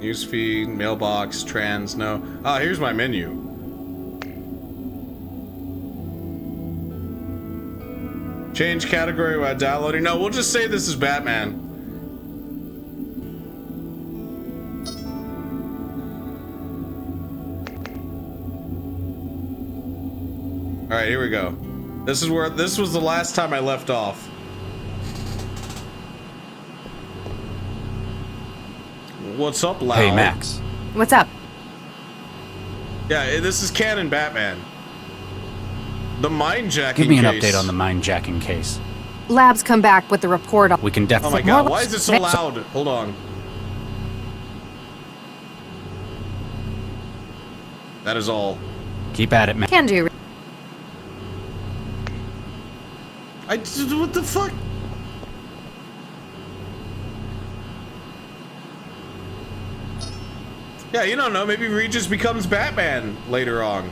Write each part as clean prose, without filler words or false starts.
Newsfeed, mailbox, trans, no. Ah, here's my menu. Change category while downloading. No, we'll just say this is Batman. Alright, here we go. This was the last time I left off. What's up, Lau? Hey, Max. What's up? Yeah, this is canon Batman. The mind-jacking Give me an case. update on the mind-jacking case. Labs come back with the report on... We can Oh definitely... my god, why is it so loud? Hold on. That is all. Keep at it, Max. Can do. What the fuck? Yeah, you don't know. Maybe Regis becomes Batman later on.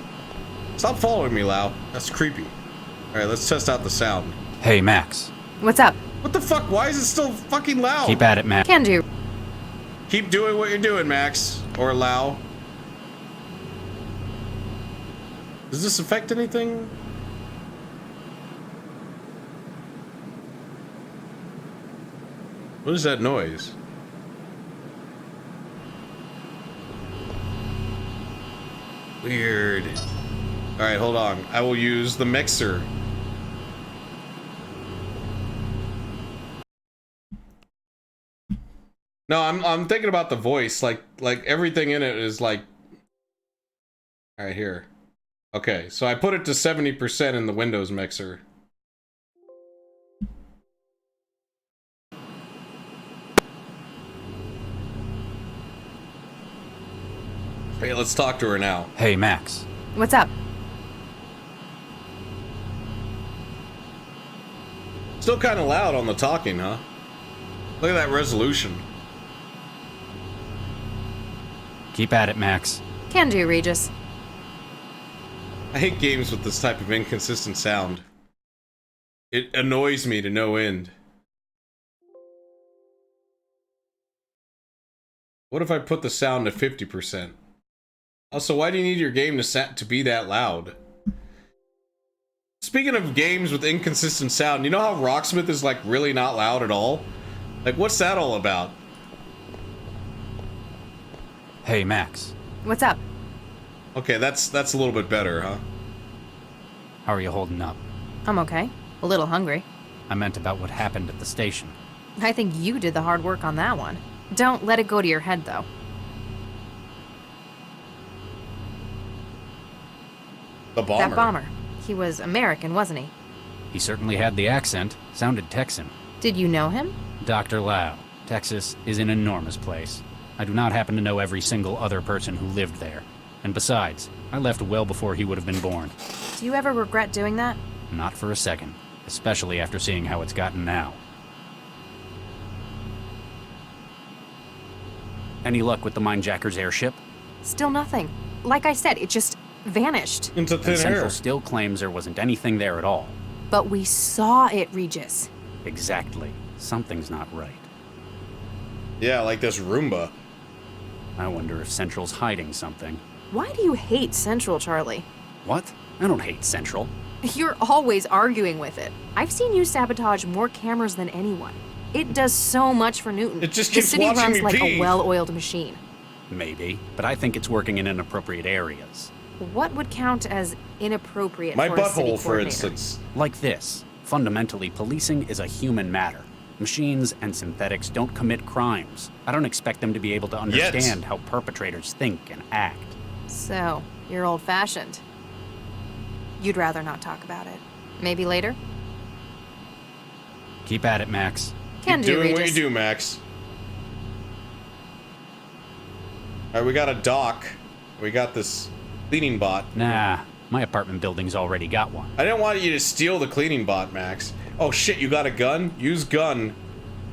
Stop following me, Lau. That's creepy. Alright, let's test out the sound. Hey, Max. What's up? What the fuck? Why is it still fucking loud? Keep at it, Max. Can do. Keep doing what you're doing, Max. Or Lau. Does this affect anything? What is that noise? Weird. Alright, hold on. I will use the mixer. No, I'm thinking about the voice. Like everything in it is like... Alright, here. Okay, so I put it to 70% in the Windows mixer. Hey, let's talk to her now. Hey, Max. What's up? Still kind of loud on the talking, huh? Look at that resolution. Keep at it, Max. Can do, Regis. I hate games with this type of inconsistent sound. It annoys me to no end. What if I put the sound to 50%? Also, why do you need your game to be that loud? Speaking of games with inconsistent sound, you know how Rocksmith is like really not loud at all? Like, what's that all about? Hey, Max. What's up? Okay, that's a little bit better, huh? How are you holding up? I'm okay. A little hungry. I meant about what happened at the station. I think you did the hard work on that one. Don't let it go to your head, though. The bomber. That bomber. He was American, wasn't he? He certainly had the accent. Sounded Texan. Did you know him? Dr. Lau. Texas is an enormous place. I do not happen to know every single other person who lived there. And besides, I left well before he would have been born. Do you ever regret doing that? Not for a second. Especially after seeing how it's gotten now. Any luck with the Mindjacker's airship? Still nothing. Like I said, it just vanished. Into thin And Central air. still claims there wasn't anything there at all. But we saw it, Regis. Exactly. Something's not right. Yeah, like this Roomba. I wonder if Central's hiding something. Why do you hate Central, Charlie? What? I don't hate Central. You're always arguing with it. I've seen you sabotage more cameras than anyone. It does so much for Newton. It just the keeps city watching runs me like pee. a well-oiled machine. Maybe, but I think it's working in inappropriate areas. What would count as inappropriate My for a city butthole, for coordinator? instance. Like this. Fundamentally, policing is a human matter. Machines and synthetics don't commit crimes. I don't expect them to be able to understand how perpetrators think and act. So, you're old-fashioned. You'd rather not talk about it. Maybe later? Keep at it, Max. Can Keep do, doing what Regis. you do, Max. Alright, we got a dock. We got this cleaning bot. Nah, my apartment building's already got one. I didn't want you to steal the cleaning bot, Max. Oh shit, you got a gun? Use gun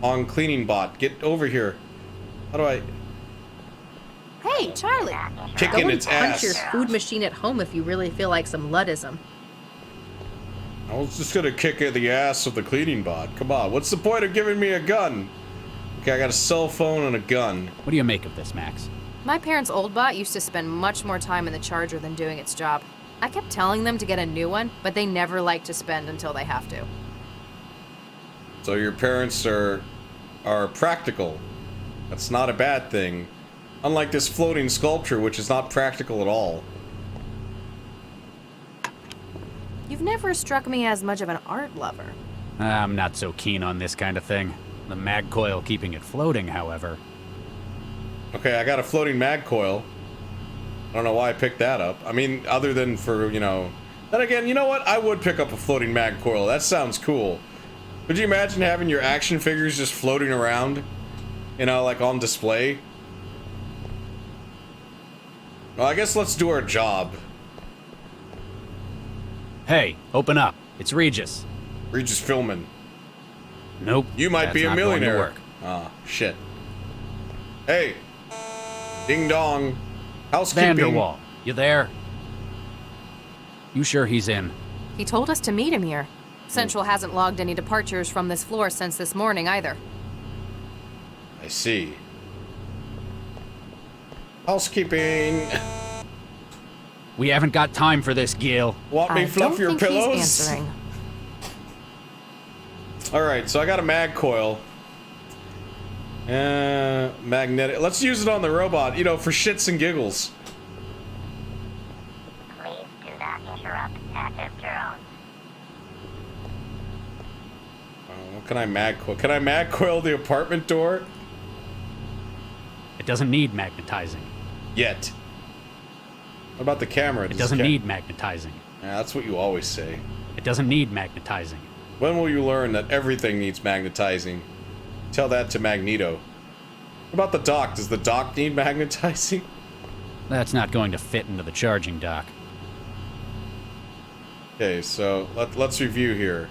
on cleaning bot. Get over here. How do I... Hey, Charlie. Kicking Go and its punch ass. your food machine at home if you really feel like some Luddism. I was just gonna kick the ass of the cleaning bot. Come on, what's the point of giving me a gun? Okay, I got a cell phone and a gun. What do you make of this, Max? My parents' old bot used to spend much more time in the charger than doing its job. I kept telling them to get a new one, but they never like to spend until they have to. So your parents are practical. That's not a bad thing. Unlike this floating sculpture, which is not practical at all. You've never struck me as much of an art lover. I'm not so keen on this kind of thing. The mag coil keeping it floating, however. Okay, I got a floating mag coil. I don't know why I picked that up. I mean, other than for, you know... Then again, you know what? I would pick up a floating mag coil. That sounds cool. Could you imagine having your action figures just floating around? You know, like on display? Well, I guess let's do our job. Hey, open up. It's Regis. Regis Philman. Nope. You might be a that's not going to millionaire. work. Ah, shit. Hey. Ding dong. Housekeeping. Vanderwall, you there? You sure he's in? He told us to meet him here. Central hasn't logged any departures from this floor since this morning either. I see. Housekeeping. We haven't got time for this, Gil. Want me I fluff don't your think pillows? he's answering. Alright, so I got a mag coil. Magnetic. Let's use it on the robot, you know, for shits and giggles. Please do not interrupt active drones. What can I mag coil? Can I mag coil the apartment door? It doesn't need magnetizing. Yet. What about the camera? It doesn't need magnetizing. Yeah, that's what you always say. It doesn't need magnetizing. When will you learn that everything needs magnetizing? Tell that to Magneto. What about the dock? Does the dock need magnetizing? That's not going to fit into the charging dock. Okay, so let's review here.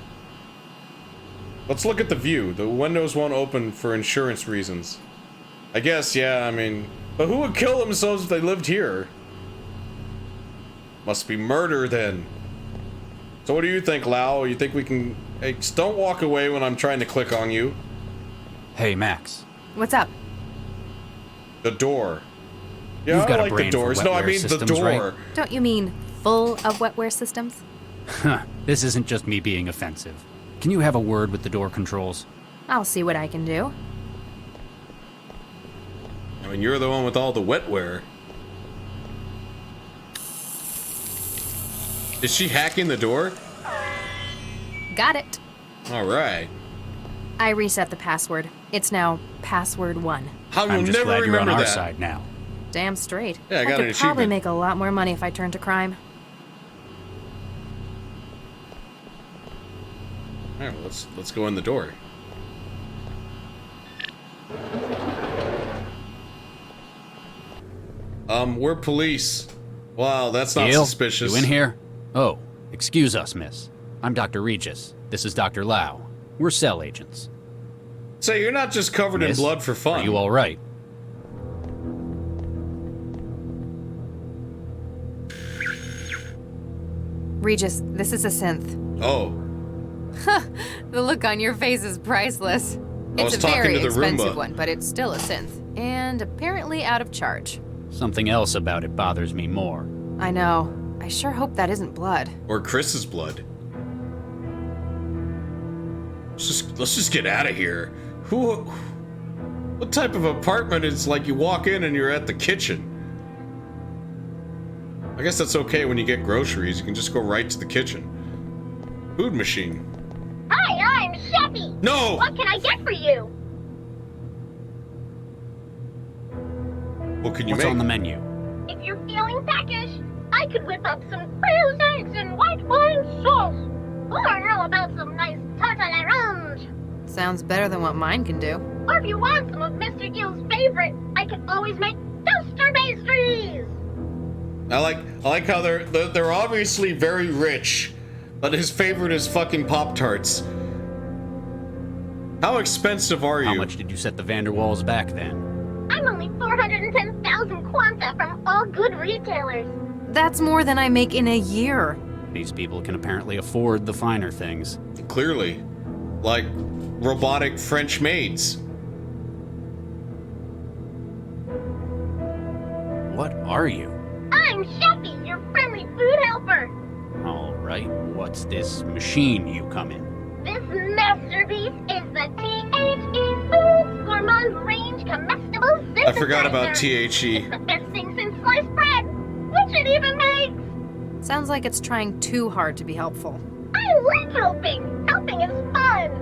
Let's look at the view. The windows won't open for insurance reasons. I guess, yeah, I mean... But who would kill themselves if they lived here? Must be murder, then. So what do you think, Lau? You think we can... Hey, just don't walk away when I'm trying to click on you. Hey, Max. What's up? The door. Yeah, You've got I a like the brain for doors. No, I wetware mean the systems, door. right? Don't you mean full of wetware systems? Huh, this isn't just me being offensive. Can you have a word with the door controls? I'll see what I can do. I mean, you're the one with all the wetware. Is she hacking the door? Got it. All right. I reset the password. It's now password 1. How I'm you'll just never glad you're on remember our that. side now. Damn straight. Yeah, I got an could probably achievement. make a lot more money if I turned to crime. All right, well, let's go in the door. We're police. Wow, that's not Gil, suspicious. you in here? Oh, excuse us, miss. I'm Dr. Regis. This is Dr. Lau. We're cell agents. Say, you're not just covered in Miss, blood for fun. Are you all right? Regis, this is a synth. Oh, The look on your face is priceless. I was It's a talking very to the expensive Roomba. one, but it's still a synth. And apparently out of charge. Something else about it bothers me more. I know. I sure hope that isn't blood. or Chris's blood. Let's just get out of here. What type of apartment is like you walk in and you're at the kitchen? I guess that's okay when you get groceries. You can just go right to the kitchen. Food machine. Hi, I'm Chefy. No! What can I get for you? What can you What's make? on the menu? If you're feeling peckish, I could whip up some quail's eggs and white wine sauce. Or how about some nice tarte à l'orange? Sounds better than what mine can do. Or if you want some of Mr. Gill's favorite, I can always make toaster pastries. I like how they're obviously very rich, but his favorite is fucking Pop-Tarts. How expensive are you? How much did you set the Vanderwalls back then? I'm only 410,000 quanta from all good retailers. That's more than I make in a year. These people can apparently afford the finer things. Clearly. Like robotic French maids. What are you? I'm Chefy, your friendly food helper. All right, what's this machine you come in? This masterpiece is the THE Foods Gourmand Range Comestible Synthesizer. I forgot about THE. It's the best thing since sliced bread, which it even makes. Sounds like it's trying too hard to be helpful. I like helping. Helping is fun.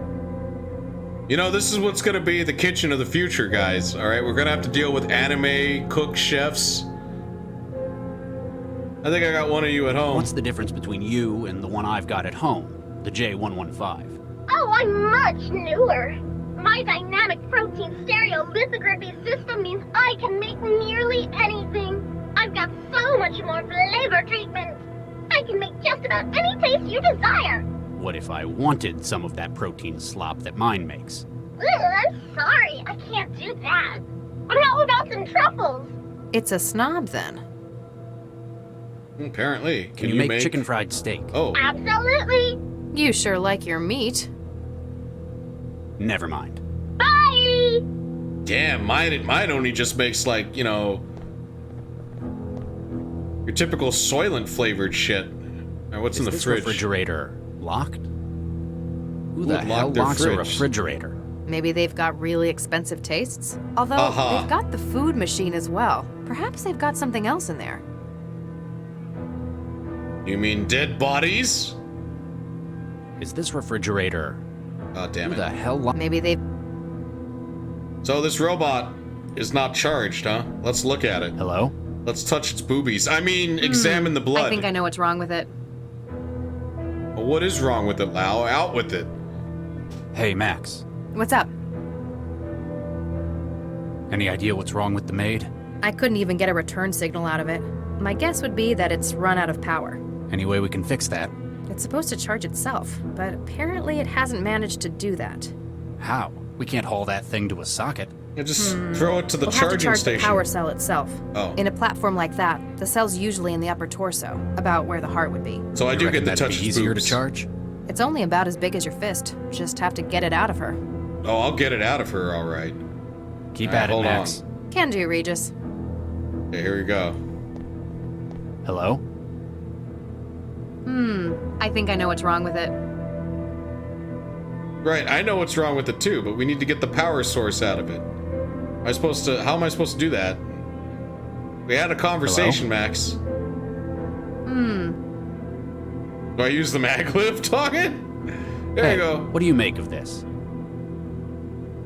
You know, this is what's gonna be the kitchen of the future, guys. All right, we're gonna have to deal with anime cook chefs. I think I got one of you at home. What's the difference between you and the one I've got at home, the J115? Oh, I'm much newer. My dynamic protein stereolithography system means I can make nearly anything. I've got so much more flavor treatment. I can make just about any taste you desire. What if I wanted some of that protein slop that mine makes? Ugh, I'm sorry, I can't do that. But how about some truffles? It's a snob then. Apparently. Can you make chicken fried steak? Oh. Absolutely. You sure like your meat. Never mind. Bye. Damn, mine only just makes, like, you know, your typical Soylent flavored shit. Now, what's in the Is this fridge? refrigerator locked? Who the would hell lock their locks a fridge? refrigerator? Maybe they've got really expensive tastes. Although, they've got the food machine as well. Perhaps they've got something else in there. You mean dead bodies? Is this refrigerator... Oh, damn Who it. the hell Maybe they've... So this robot is not charged, huh? Let's look at it. Hello? Let's touch its boobies. I mean, examine the blood. I think I know what's wrong with it. Well, what is wrong with it, Lau? Out with it. Hey, Max. What's up? Any idea what's wrong with the maid? I couldn't even get a return signal out of it. My guess would be that it's run out of power. Any way we can fix that? It's supposed to charge itself, but apparently it hasn't managed to do that. How? We can't haul that thing to a socket. Yeah, just throw it to the We'll have to charging charge station. the power cell itself. Oh. In a platform like that, the cell's usually in the upper torso, about where the heart would be. So I You do reckon get to that'd touch be its easier boobs. to charge? It's only about as big as your fist. Just have to get it out of her. Oh, I'll get it out of her, all right. Keep All right, at it, hold Max. Can do, Regis. Okay, here we go. Hello? I think I know what's wrong with it. Right, I know what's wrong with it too, but we need to get the power source out of it. How am I supposed to do that? We had a conversation, Max. Do I use the mag lift on it? There Hey, you go. what do you make of this?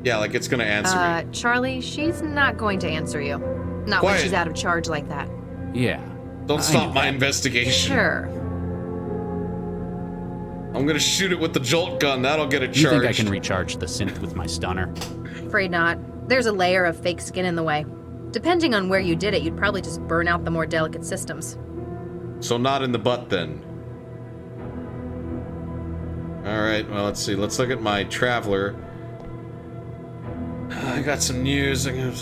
Yeah, like it's gonna answer me. Charlie, she's not going to answer you. Not Quiet. when she's out of charge like that. Yeah. Don't I stop knew my that. investigation. Sure. I'm gonna shoot it with the jolt gun. That'll get it You charged. think I can recharge the synth with my stunner? Afraid not. There's a layer of fake skin in the way. Depending on where you did it, you'd probably just burn out the more delicate systems. So not in the butt then. Alright, well let's see. Let's look at my traveler. I got some news. I got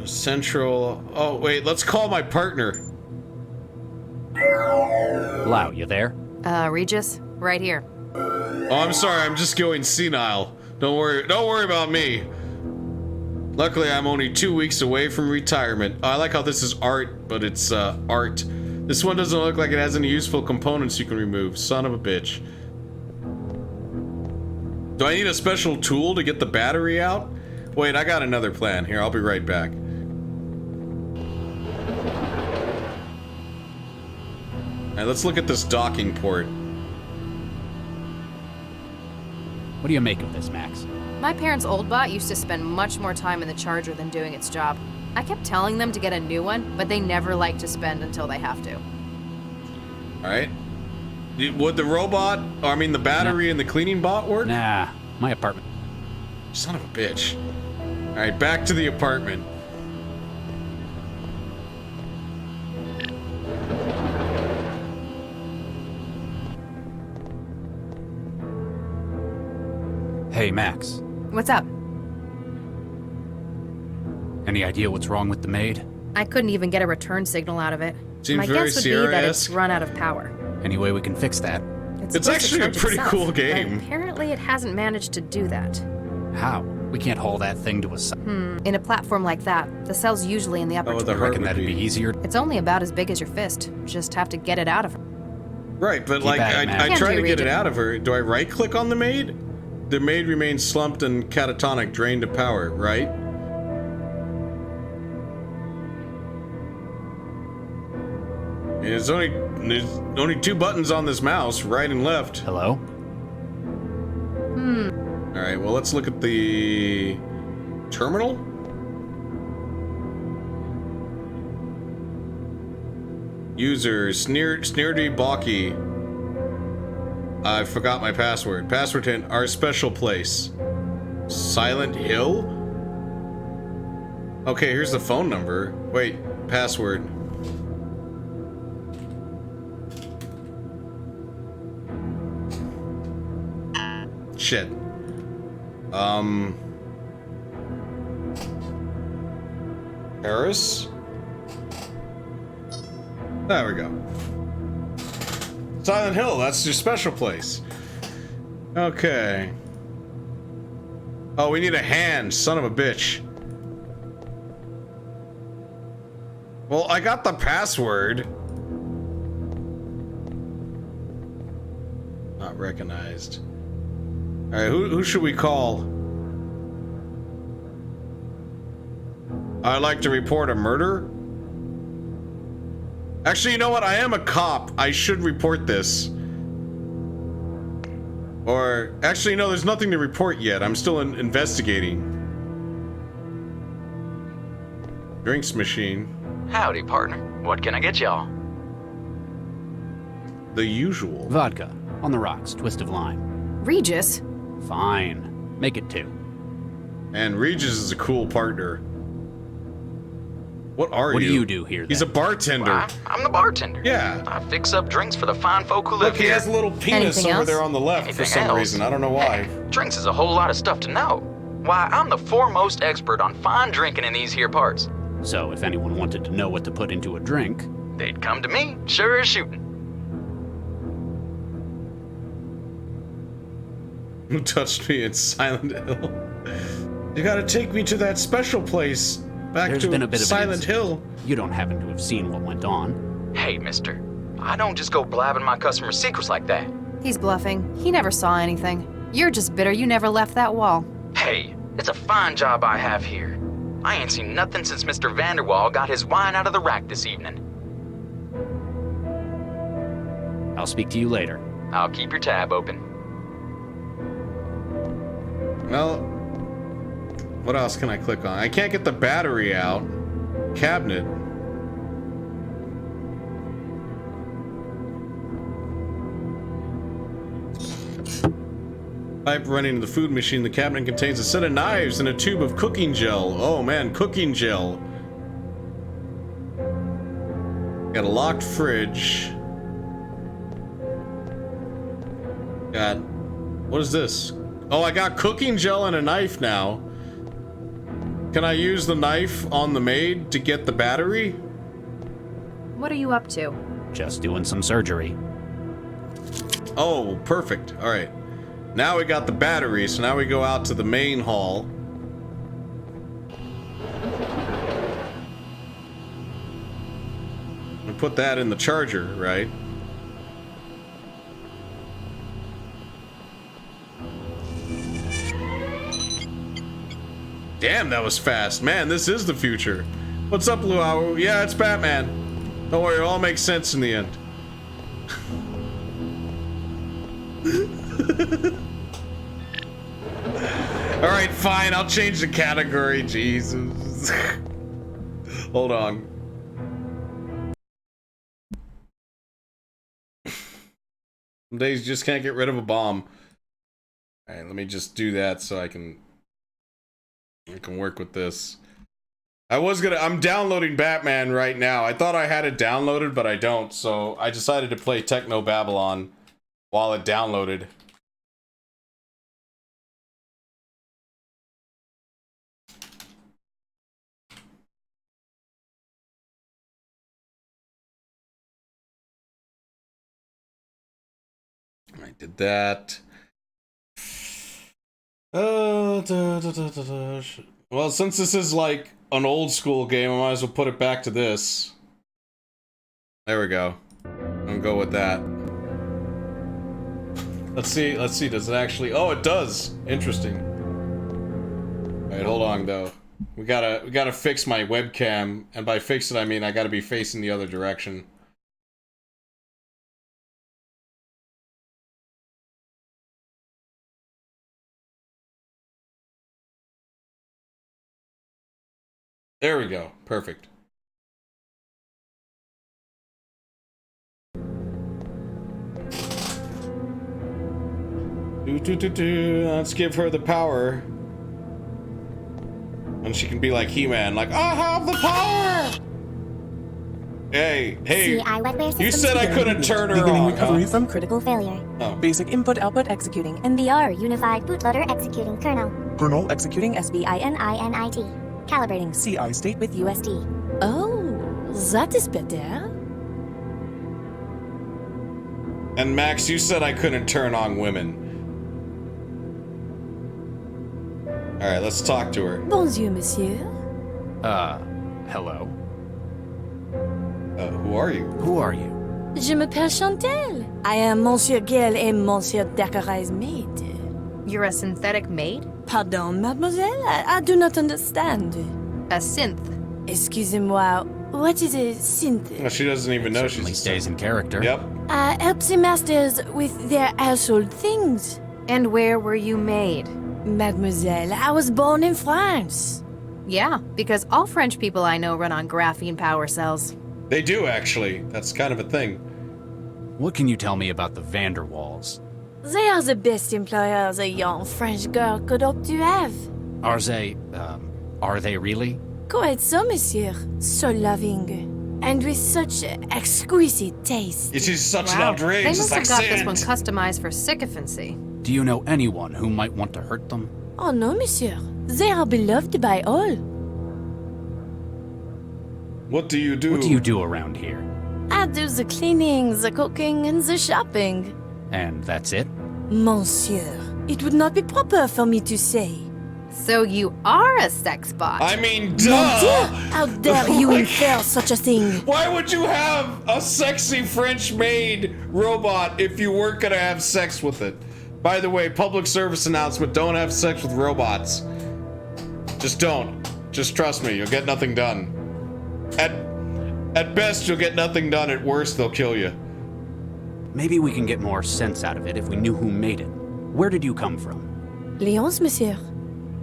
Central. Oh wait, let's call my partner. Lau, you there? Regis, right here. Oh, I'm sorry, I'm just going senile. Don't worry about me. Luckily, I'm only 2 weeks away from retirement. Oh, I like how this is art, but it's art. This one doesn't look like it has any useful components you can remove. Son of a bitch. Do I need a special tool to get the battery out? Wait, I got another plan. Here, I'll be right back. Alright, let's look at this docking port. What do you make of this, Max? My parents' old bot used to spend much more time in the charger than doing its job. I kept telling them to get a new one, but they never like to spend until they have to. Alright. Would the robot, or I mean the battery and the cleaning bot work? Nah, my apartment. Son of a bitch. Alright, back to the apartment. Hey, Max. What's up? Any idea what's wrong with the maid? I couldn't even get a return signal out of it. Seems My very guess would be that it's Sierra-esque. run out of power. Any way we can fix that? It's supposed to actually a charge pretty itself, cool but game. apparently it hasn't managed to do that. How? We can't haul that thing to a site. In a platform like that, the cell's usually in the upper Oh, the tier. I heart reckon would that'd be easier. It's only about as big as your fist. Just have to get it out of her. Right, but Keep like, at it, man. I Can't try do to get it region. out of her. Do I right-click on the maid? The maid remains slumped and catatonic, drained of power, right? There's only 2 buttons on this mouse, right and left. Hello? All right, well, let's look at the terminal. User Sneerdy Balky. I forgot my password. Password to our special place. Silent Hill? Okay, here's the phone number. Wait, password. Shit. Paris? There we go. Silent Hill, that's your special place. Okay. Oh, we need a hand, son of a bitch. Well, I got the password. Not recognized. Alright, who should we call? I'd like to report a murder. Actually, you know what? I am a cop. I should report this. Or, actually, no, there's nothing to report yet. I'm still investigating. Drinks machine. Howdy, partner. What can I get y'all? The usual. Vodka. On the rocks. Twist of lime. Regis? Fine. Make it 2. And Regis is a cool partner. What are What you? do you do here, He's a then? bartender. Well, I'm the bartender. Yeah. I fix up drinks for the fine folk who live Look, he here. has a little penis Anything over else? there on the left for Anything some else? reason. I don't know why. Drinks is a whole lot of stuff to know. Why, I'm the foremost expert on fine drinking in these here parts. So, if anyone wanted to know what to put into a drink, They'd come to me, sure as shooting. Who touched me in Silent Hill? You gotta take me to that special place. Back there's to been a bit of Silent Hill. You don't happen to have seen what went on. Hey, mister. I don't just go blabbing my customers' secrets like that. He's bluffing. He never saw anything. You're just bitter you never left that wall. Hey, it's a fine job I have here. I ain't seen nothing since Mr. Vanderwall got his wine out of the rack this evening. I'll speak to you later. I'll keep your tab open. Well, what else can I click on? I can't get the battery out. Cabinet. Pipe running to the food machine. The cabinet contains a set of knives and a tube of cooking gel. Oh man, cooking gel. Got a locked fridge. Got... What is this? Oh, I got cooking gel and a knife now. Can I use the knife on the maid to get the battery? What are you up to? Just doing some surgery. Oh, perfect. All right. Now we got the battery, so now we go out to the main hall. And put that in the charger, right? Damn, that was fast. Man, this is the future. What's up, Blue Hour? Yeah, it's Batman. Don't worry, it all makes sense in the end. Alright, fine, I'll change the category, Jesus. Hold on. Some days you just can't get rid of a bomb. Alright, let me just do that so I can work with this. I'm downloading Batman right now. I thought I had it downloaded, but I don't, so I decided to play Technobabylon while it downloaded. I did that. Well, since this is like an old school game, I might as well put it back to this. There we go. I'm gonna go with that. Let's see, does it actually... Oh, it does! Interesting. Alright, hold on, though. We gotta fix my webcam, and by fix it, I mean I gotta be facing the other direction. There we go. Perfect. Let's give her the power. And she can be like He-Man, like, I have the power! Hey, you said I couldn't turn her Beginning on, recovery huh? from Critical failure. Oh. basic input-output executing. NVR, Unified Bootloader executing kernel. Kernel executing SBININIT. Calibrating CI state with USD. Oh, that is better. And Max, you said I couldn't turn on women. Alright, let's talk to her. Bonjour, monsieur. Hello? Who are you? Who are you? Je m'appelle Chantal. I am Monsieur Gale et Monsieur Dacqueray's maid. You're a synthetic maid? Pardon, mademoiselle? I do not understand. A synth. Excusez-moi, what is a synth? Well, she doesn't even know Certainly she's... stays in character. Yep. Helps the masters with their household things. And where were you made? Mademoiselle, I was born in France. Yeah, because all French people I know run on graphene power cells. They do, actually. That's kind of a thing. What can you tell me about the Vanderwalls? They are the best employers a young French girl could hope to have. Are they really? Quite so, monsieur. So loving. And with such exquisite taste. It is such an Wow, outrage. they It's must like have got this sand. one customized for sycophancy. Do you know anyone who might want to hurt them? Oh no, monsieur. They are beloved by all. What do you do? What do you do around here? I do the cleaning, the cooking, and the shopping. And that's it? Monsieur, it would not be proper for me to say. So you are a sex bot. I mean, Mon duh! Dieu, how dare you infer such a thing? Why would you have a sexy French maid robot if you weren't gonna have sex with it? By the way, public service announcement, don't have sex with robots. Just don't. Just trust me, you'll get nothing done. At best, you'll get nothing done. At worst, they'll kill you. Maybe we can get more sense out of it if we knew who made it. Where did you come from? Lyons, monsieur.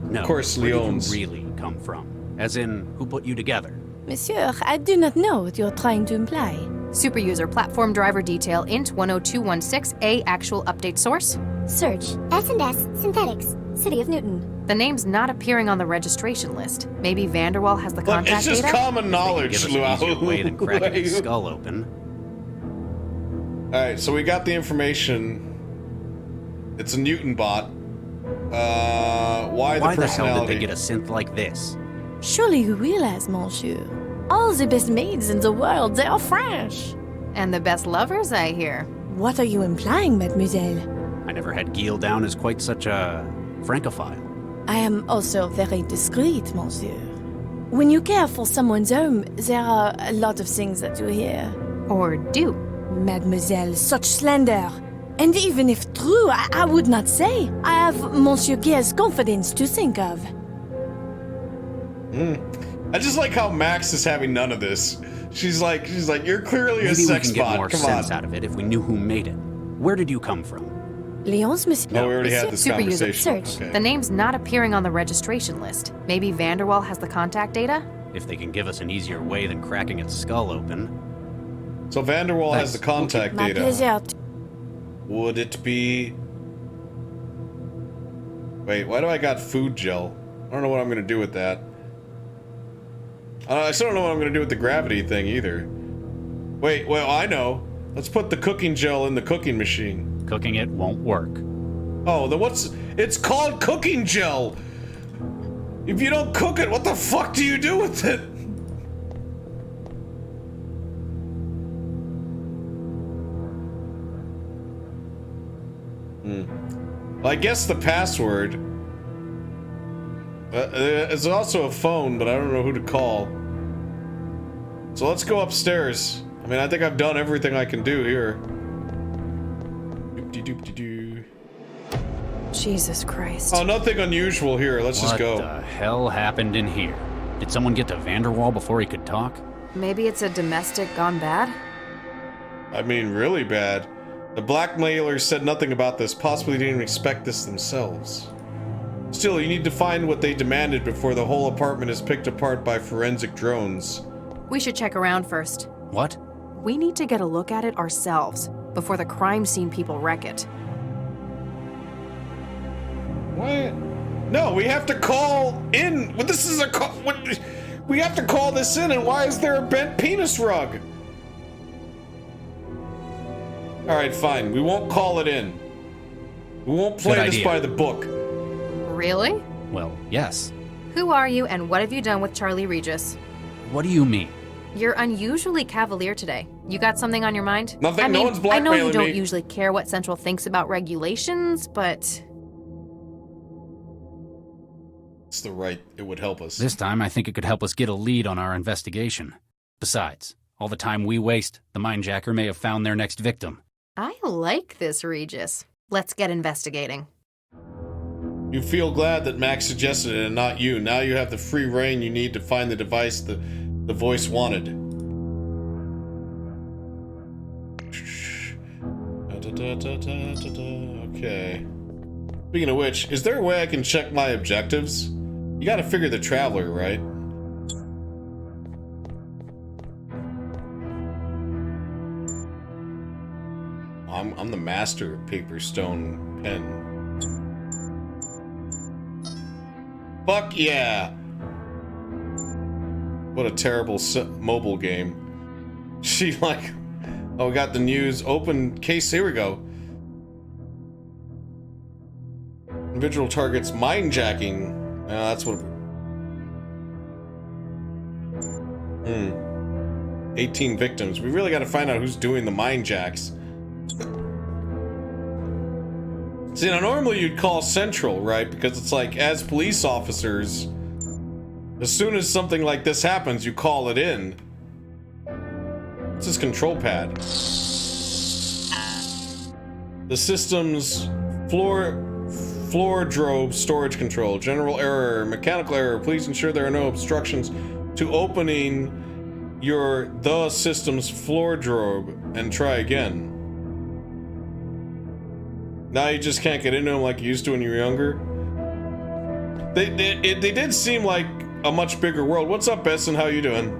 No, Of course, where Lyons. did you really come from? As in, who put you together? Monsieur, I do not know what you're trying to imply. Superuser platform driver detail int 10216A actual update source. Search S&S Synthetics. City of Newton. The name's not appearing on the registration list. Maybe Vanderwall has the Look, contact it's just data? common knowledge, Give us an easier way than cracking his skull open. Alright, so we got the information. It's a Newton bot. Why the hell personality? did they get a synth like this? Surely you realize, monsieur. All the best maids in the world, they are French. And the best lovers, I hear. What are you implying, mademoiselle? I never had Gil down as quite such a francophile. I am also very discreet, monsieur. When you care for someone's home, there are a lot of things that you hear. Or do. Mademoiselle, such slander. And even if true, I would not say. I have Monsieur Gale's confidence to think of. I just like how Max is having none of this. She's like, you're clearly Maybe a sex we can get bot. more Come sense on. out of it if we knew who made it. Where did you come from? Lyons, monsieur. No, we already had this Superuser conversation. search. Okay. The name's not appearing on the registration list. Maybe Vanderwall has the contact data? If they can give us an easier way than cracking its skull open. So Vanderwall has the Thanks. contact My data. pleasure. Would it be... Wait, why do I got food gel? I don't know what I'm gonna do with that. I still don't know what I'm gonna do with the gravity thing either. Wait, well, I know. Let's put the cooking gel in the cooking machine. Cooking it won't work. Oh, then what's... It's called cooking gel! If you don't cook it, what the fuck do you do with it? Well, I guess the password It's also a phone, but I don't know who to call. So let's go upstairs. I mean, I think I've done everything I can do here. Doop-de-doop-de-doo. Jesus Christ. Oh, nothing unusual here. Let's just go. What the hell happened in here? Did someone get to Vanderwall before he could talk? Maybe it's a domestic gone bad? I mean, really bad. The blackmailers said nothing about this, possibly didn't even expect this themselves. Still, you need to find what they demanded before the whole apartment is picked apart by forensic drones. We should check around first. What? We need to get a look at it ourselves before the crime scene people wreck it. What? No, we have to call in. Well, this is a call. We have to call this in, and why is there a bent penis rug? All right, fine. We won't call it in. We won't play this by the book. Really? Well, yes. Who are you, and what have you done with Charlie Regis? What do you mean? You're unusually cavalier today. You got something on your mind? Nothing. I mean, No one's blackmailing me. I know you don't usually care what Central thinks about regulations, but... It's the right. It would help us. This time, I think it could help us get a lead on our investigation. Besides, all the time we waste, the mindjacker may have found their next victim. I like this, Regis. Let's get investigating. You feel glad that Max suggested it and not you. Now you have the free reign you need to find the device the voice wanted. Okay. Speaking of which, is there a way I can check my objectives? You gotta figure the Traveler, right? I'm the master of paper, stone, pen. Fuck yeah! What a terrible mobile game. She like... Oh, we got the news. Open case. Here we go. Individual targets mindjacking. That's what... 18 victims. We really got to find out who's doing the mindjacks. See, now normally you'd call Central, right? Because it's like, as police officers, as soon as something like this happens, you call it in. What's this control pad? The system's floor drobe storage control. General error, mechanical error. Please ensure there are no obstructions to opening the system's floor drobe and try again. Now you just can't get into them like you used to when you were younger. They did seem like a much bigger world. What's up, Besson? How you doing?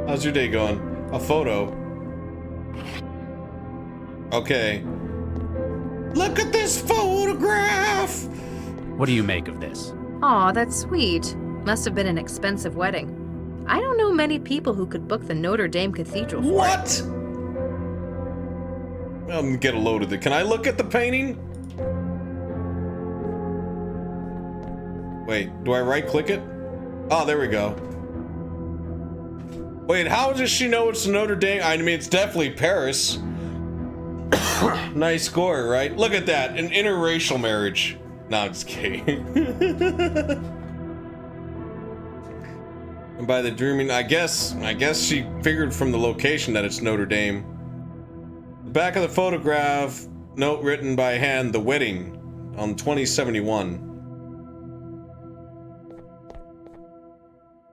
How's your day going? A photo. Okay. Look at this photograph! What do you make of this? Aw, that's sweet. Must have been an expensive wedding. I don't know many people who could book the Notre Dame Cathedral for What? Get a load of it. Can I look at the painting? Wait, do I right-click it? Oh, there we go. Wait, how does she know it's Notre Dame? I mean, it's definitely Paris. Nice score, right? Look at that, an interracial marriage. No, I'm just kidding. And by the dreaming, I guess she figured from the location that it's Notre Dame. The back of the photograph, note written by hand, the wedding on 2071.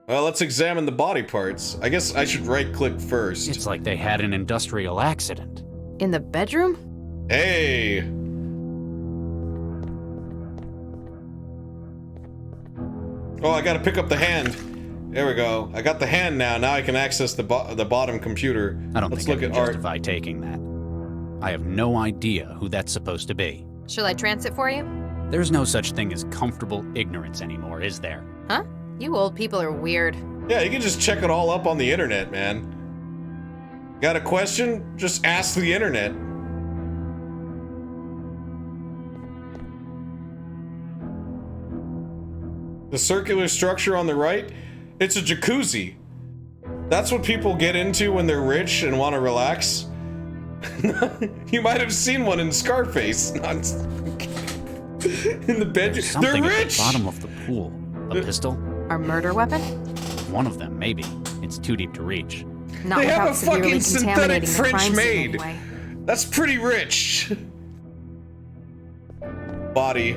Well, let's examine the body parts. I guess I should right-click first. It's like they had an industrial accident. In the bedroom? Hey! Oh, I gotta pick up the hand. There we go. I got the hand now. Now I can access the bottom computer. I don't Let's think look I can at justify taking that. I have no idea who that's supposed to be. Shall I trance it for you? There's no such thing as comfortable ignorance anymore, is there? Huh? You old people are weird. Yeah, you can just check it all up on the internet, man. Got a question? Just ask the internet. The circular structure on the right? It's a jacuzzi. That's what people get into when they're rich and want to relax. You might have seen one in Scarface. In the bedroom. Something They're at rich! the bottom of the pool. A pistol? Our murder weapon? One of them, maybe. It's too deep to reach. Not They have without a severely fucking synthetic contaminating the French crime scene maid. anyway. That's pretty rich. Body.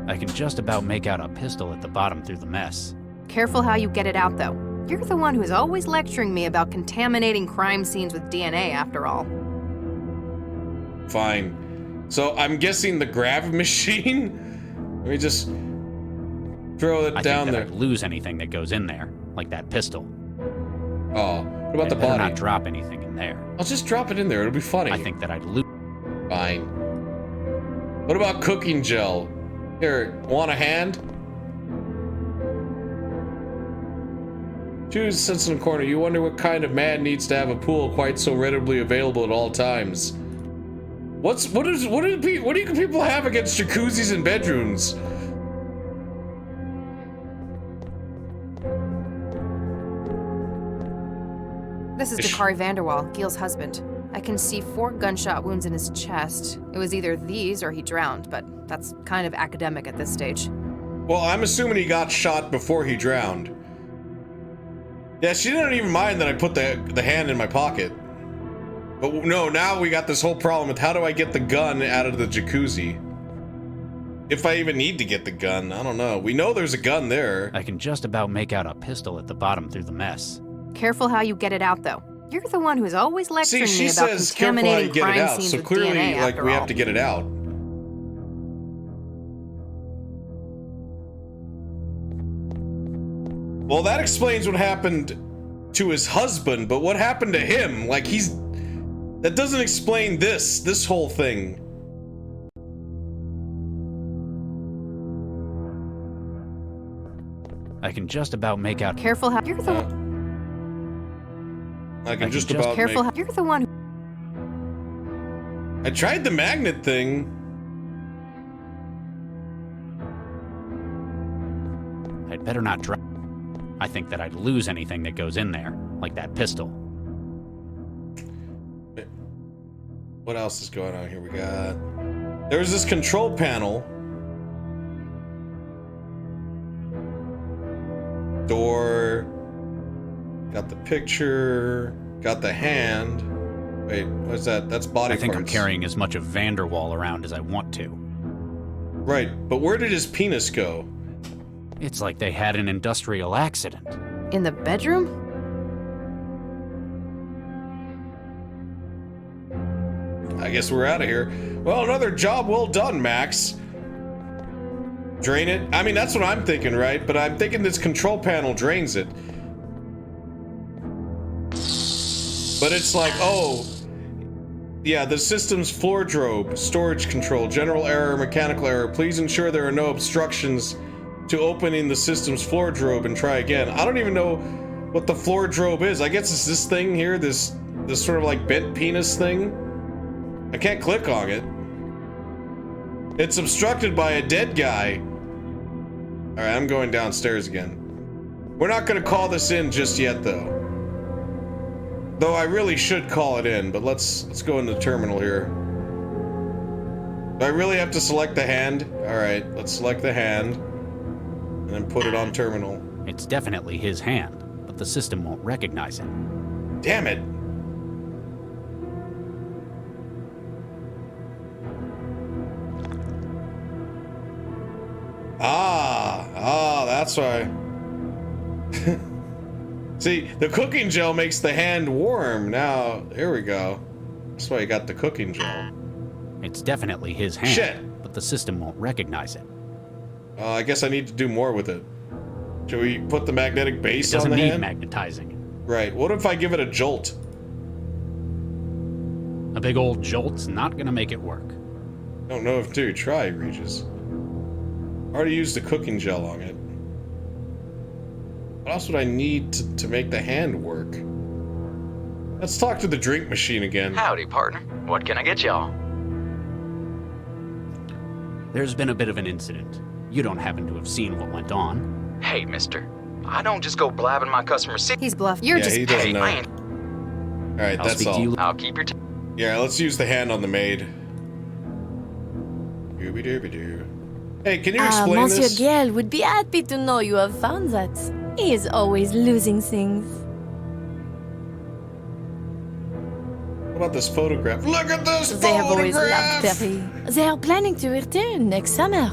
I can just about make out a pistol at the bottom through the mess. Careful how you get it out, though. You're the one who's always lecturing me about contaminating crime scenes with DNA, after all. Fine. So I'm guessing the grav machine? Let me just throw it I down think that there. I'd lose anything that goes in there, like that pistol. Oh, what about I'd the better body? not drop anything in there. I'll just drop it in there. It'll be funny. I think that I'd lose. Fine. What about cooking gel? Here, want a hand? Choose sits in the corner. You wonder what kind of man needs to have a pool quite so readily available at all times. What do people have against jacuzzis and bedrooms? This is Dakari Vanderwall, Gil's husband. I can see 4 gunshot wounds in his chest. It was either these or he drowned, but that's kind of academic at this stage. Well, I'm assuming he got shot before he drowned. Yeah, she didn't even mind that I put the hand in my pocket. But no, now we got this whole problem with how do I get the gun out of the jacuzzi? If I even need to get the gun, I don't know. We know there's a gun there. I can just about make out a pistol at the bottom through the mess. Careful how you get it out, though. You're the one who's always lecturing See, she me about says careful how you contaminating get it crime out, scenes so with clearly, DNA, like, after we all. have to get it out. Well, that explains what happened to his husband, but what happened to him? Like, that doesn't explain this whole thing. I can just about make out. Careful how you're the I can just about careful make... how you're the one who I tried the magnet thing. I'd better not drop. I think that I'd lose anything that goes in there, like that pistol. What else is going on here? We got... There's this control panel. Door. Got the picture. Got the hand. Wait, what's that? That's body I think parts. I'm carrying as much of Vanderwall around as I want to. Right, but where did his penis go? It's like they had an industrial accident. in the bedroom? I guess we're out of here. Well, another job well done, Max. Drain it? I mean, that's what I'm thinking, right? But I'm thinking this control panel drains it. But it's like, oh, yeah, the system's floor drobe, storage control, general error, mechanical error. Please ensure there are no obstructions to opening the system's floor drobe and try again. I don't even know what the floor drobe is. I guess it's this thing here, this sort of like bent penis thing. I can't click on it. It's obstructed by a dead guy. All right, I'm going downstairs again. We're not going to call this in just yet, though. Though I really should call it in, but let's go in the terminal here. Do I really have to select the hand? All right, let's select the hand and then put it on terminal. It's definitely his hand, but the system won't recognize it. Damn it. That's why. See, the cooking gel makes the hand warm. Now, here we go. That's why you got the cooking gel. It's definitely his hand, Shit. but the system won't recognize it. I guess I need to do more with it. Should we put the magnetic base It on doesn't the need hand? magnetizing. Right. What if I give it a jolt? A big old jolt's not gonna make it work. Don't know if to try, Regis. Already used the cooking gel on it. What else would I need to make the hand work? Let's talk to the drink machine again. Howdy, partner. What can I get y'all? There's been a bit of an incident. You don't happen to have seen what went on. Hey, mister. I don't just go blabbing my customers sick. He's bluffing. You're Yeah, just he doesn't Hey, know. I ain't. Alright, I'll that's speak all. to you. I'll keep your Yeah, let's use the hand on the maid. Dooby dooby doo. Hey, can you explain Monsieur this? Gale would be happy to know you have found that. He is always losing things. What about this photograph? Look at this They have always loved photograph! Perry. They are planning to return next summer.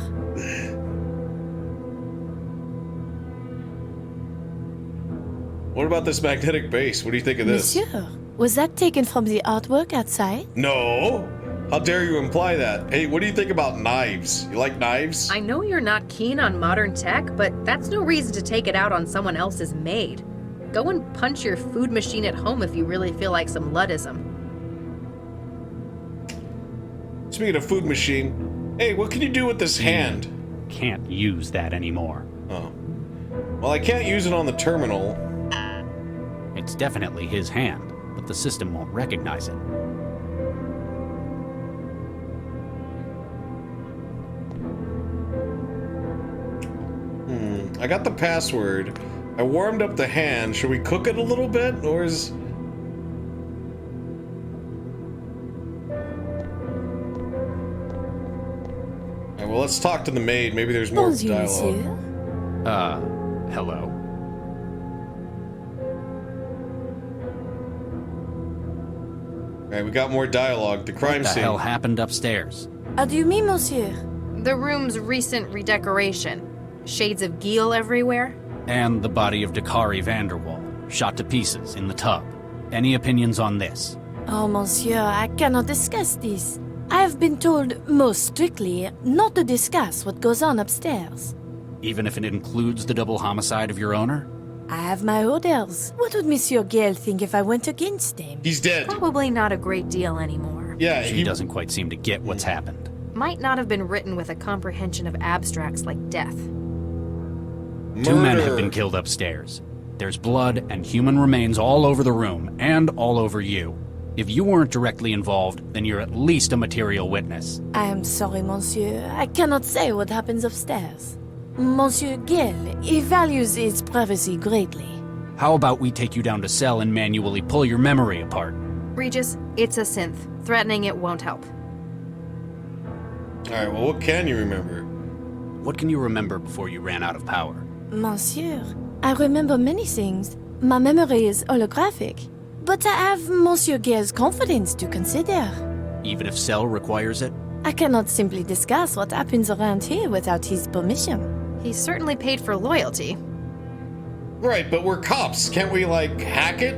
What about this magnetic base? What do you think of this? Monsieur, was that taken from the artwork outside? No! How dare you imply that? Hey, what do you think about knives? You like knives? I know you're not keen on modern tech, but that's no reason to take it out on someone else's maid. Go and punch your food machine at home if you really feel like some Luddism. Speaking of food machine, hey, what can you do with this hand? Can't use that anymore. Oh. Well, I can't use it on the terminal. It's definitely his hand, but the system won't recognize it. I got the password. I warmed up the hand. Should we cook it a little bit, or is... Alright, well, let's talk to the maid. Maybe there's more Bonjour, dialogue. monsieur. Hello? Alright, we got more dialogue. The crime What the scene. hell happened upstairs? How do you mean, monsieur? The room's recent redecoration. Shades of Geel everywhere. And the body of Dakari Vanderwall, shot to pieces in the tub. Any opinions on this? Oh, monsieur, I cannot discuss this. I have been told, most strictly, not to discuss what goes on upstairs. Even if it includes the double homicide of your owner? I have my orders. What would Monsieur Gale think if I went against him? He's dead. Probably not a great deal anymore. Yeah, She he doesn't quite seem to get what's happened. Might not have been written with a comprehension of abstracts like death. Two men Murder. have been killed upstairs. There's blood and human remains all over the room, and all over you. If you weren't directly involved, then you're at least a material witness. I am sorry, monsieur. I cannot say what happens upstairs. Monsieur Gale, he values his privacy greatly. How about we take you down to cell and manually pull your memory apart? Regis, it's a synth. Threatening it won't help. Alright, well, what can you remember? What can you remember before you ran out of power? Monsieur, I remember many things. My memory is holographic. But I have Monsieur Gale's confidence to consider. Even if cell requires it? I cannot simply discuss what happens around here without his permission. He's certainly paid for loyalty. Right, but we're cops. Can't we, like, hack it?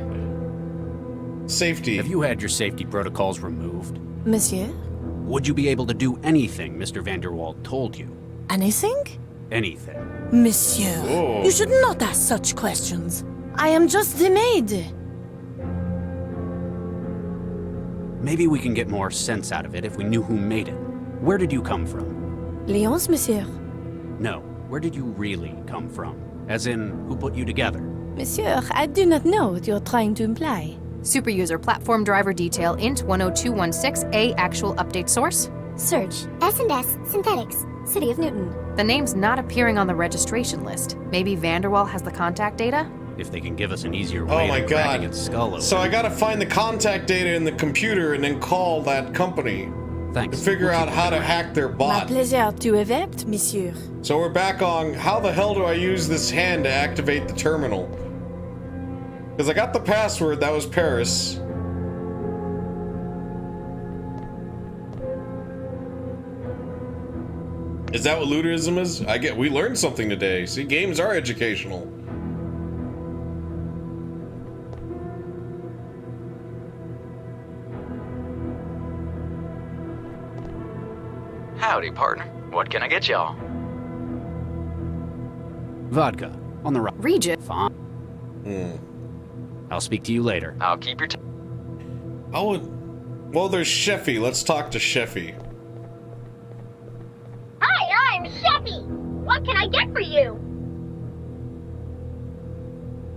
Safety. Have you had your safety protocols removed? Monsieur? Would you be able to do anything Mr. Vanderwall told you? Anything? Anything. Monsieur, Whoa. you should not ask such questions. I am just the maid. Maybe we can get more sense out of it if we knew who made it. Where did you come from? Lyons, monsieur. No, where did you really come from? As in, who put you together? Monsieur, I do not know what you're trying to imply. Superuser platform driver detail int 10216A actual update source. Search S&S Synthetics, City of Newton. The name's not appearing on the registration list. Maybe Vanderwall has the contact data? If they can give us an easier Oh way my of cracking god. its skull open. So I gotta find the contact data in the computer and then call that company to Thanks. figure We'll out keep how to looking around. hack their My bot. pleasure to event, monsieur. So we're back on how the hell do I use this hand to activate the terminal? Because I got the password, that was Paris. Is that what looterism is? We learned something today. See, games are educational. Howdy, partner. What can I get y'all? Vodka. On the right. Regis. Fine. I'll speak to you later. I'll keep your Well, there's Sheffy. Let's talk to Sheffy. Hi, I'm Sheffy. What can I get for you?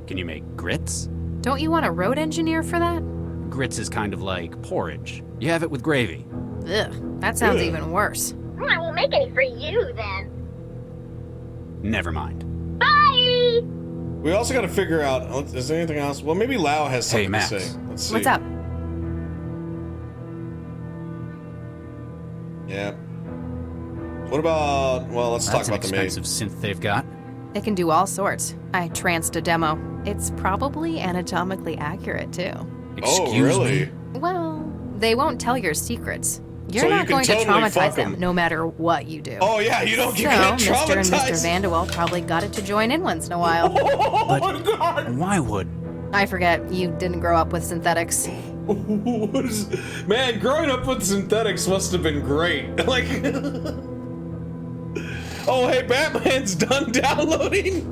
Can you make grits? Don't you want a road engineer for that? Grits is kind of like porridge. You have it with gravy. Ugh, that sounds Ugh. even worse. I won't make any for you then. Never mind. Bye! We also got to figure out, is there anything else? Well, maybe Lau has Hey, something Max. to say. Let's see. What's up? Yeah. What about, well, let's talk That's an about the maid. expensive synth they've got. It can do all sorts. I tranced a demo. It's probably anatomically accurate, too. Excuse really? me? Well, they won't tell your secrets. You're So you not can going to totally traumatize fuck them 'em. no matter what you do. Oh yeah, you don't So, get Mr. and Mr. traumatized. Vanderwall probably got it to join in once in a while. Oh my god! Why would? I forget, you didn't grow up with synthetics. Man, growing up with synthetics must have been great. Like, oh hey, Batman's done downloading.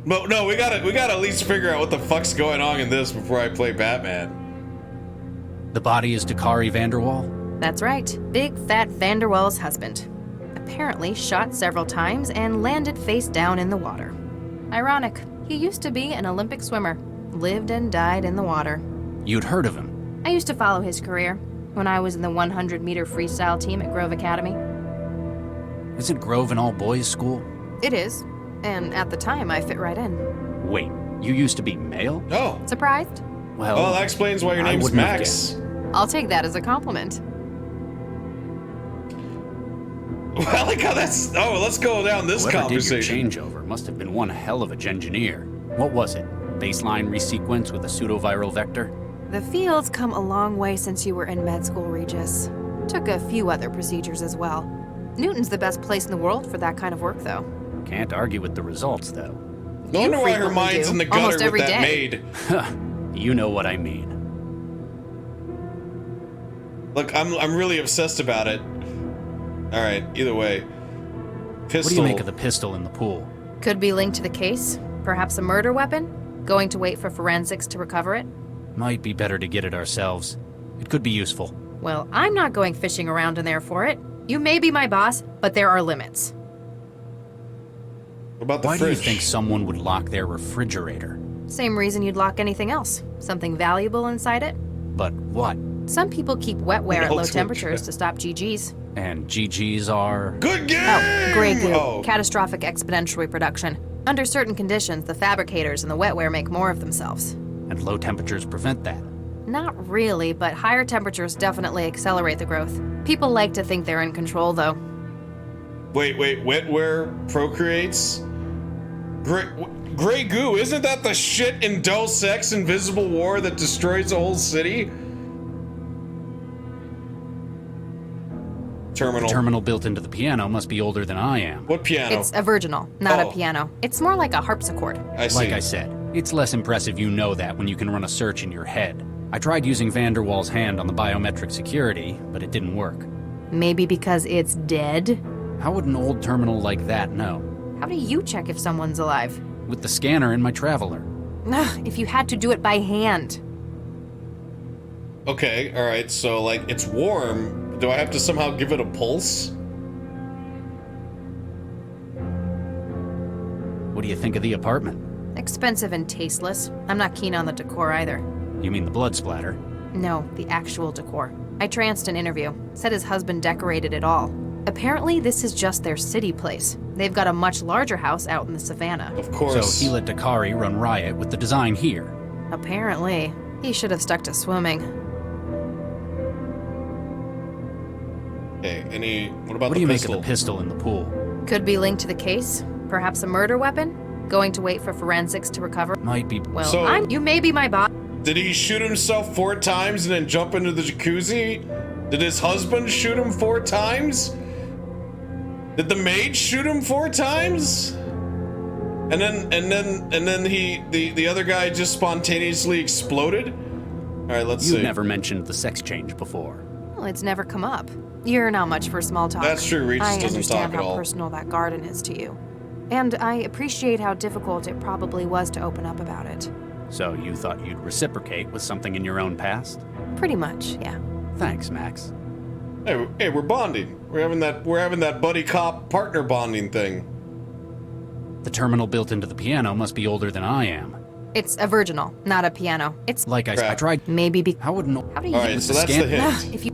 But no, we gotta at least figure out what the fuck's going on in this before I play Batman. The body is Dakari Vanderwall? That's right, Big Fat Vanderwall's husband. Apparently shot several times and landed face down in the water. Ironic, he used to be an Olympic swimmer, lived and died in the water. You'd heard of him. I used to follow his career when I was in the 100-meter freestyle team at Grove Academy. Isn't Grove an all-boys school? It is, and at the time I fit right in. Wait, you used to be male? Oh, Surprised? Well, well, that explains why your I name's wouldn't have Max. I'll take that as a compliment. Well, I like how that's. Oh, let's go down this whoever did your conversation. changeover must have been one hell of a engineer. What was it? Baseline resequence with a pseudoviral vector? The field's come a long way since you were in med school, Regis. Took a few other procedures as well. Newton's the best place in the world for that kind of work, though. Can't argue with the results, though. No wonder why her frequently mind's do, in the gutter almost with every that day. maid. You know what I mean. Look, I'm really obsessed about it. All right, either way. Pistol. What do you make of the pistol in the pool? Could be linked to the case. Perhaps a murder weapon? Going to wait for forensics to recover it? Might be better to get it ourselves. It could be useful. Well, I'm not going fishing around in there for it. You may be my boss, but there are limits. What about the Why fridge? do you think someone would lock their refrigerator? Same reason you'd lock anything else. Something valuable inside it? But what? Some people keep wetware at low Ultimate temperatures trip. to stop GGs. And GGs are... Good game. Oh, gray goo. Oh. Catastrophic exponential reproduction. Under certain conditions, the fabricators and the wetware make more of themselves. And low temperatures prevent that. Not really, but higher temperatures definitely accelerate the growth. People like to think they're in control, though. Wait, wetware procreates? Gray goo, isn't that the shit in Deus Ex Invisible War that destroys a whole city? Terminal. The terminal built into the piano must be older than I am. What piano? It's a virginal, not Oh. a piano. It's more like a harpsichord. I see. Like I said, it's less impressive you know that when you can run a search in your head. I tried using Vanderwall's hand on the biometric security, but it didn't work. Maybe because it's dead? How would an old terminal like that know? How do you check if someone's alive? With the scanner in my traveler. Ugh, if you had to do it by hand. Okay, alright, so like it's warm. Do I have to somehow give it a pulse? What do you think of the apartment? Expensive and tasteless. I'm not keen on the decor either. You mean the blood splatter? No, the actual decor. I tranced an interview. Said his husband decorated it all. Apparently, this is just their city place. They've got a much larger house out in the savannah. Of course. So he let Dakari run riot with the design here. Apparently. He should have stuck to swimming. Okay, what about What do the you pistol? make of the pistol in the pool? Could be linked to the case. Perhaps a murder weapon? Going to wait for forensics to recover? Might be... Well, So- you may be my boss. Did he shoot himself 4 times and then jump into the jacuzzi? Did his husband shoot him 4 times? Did the maid shoot him 4 times? And then the other guy just spontaneously exploded? Alright, let's You've see. never mentioned the sex change before. Well, it's never come up. You're not much for small talk. That's true, Regis I doesn't understand talk at how all. personal that garden is to you. And I appreciate how difficult it probably was to open up about it. So you thought you'd reciprocate with something in your own past? Pretty much, yeah. Thanks, Max. Hey, we're bonding. We're having that buddy cop partner bonding thing. The terminal built into the piano must be older than I am. It's a virginal, not a piano. It's Like I Crap. tried... maybe be. How would no... How do you? Alright, with so the that's scan- the hint. Ugh, if you.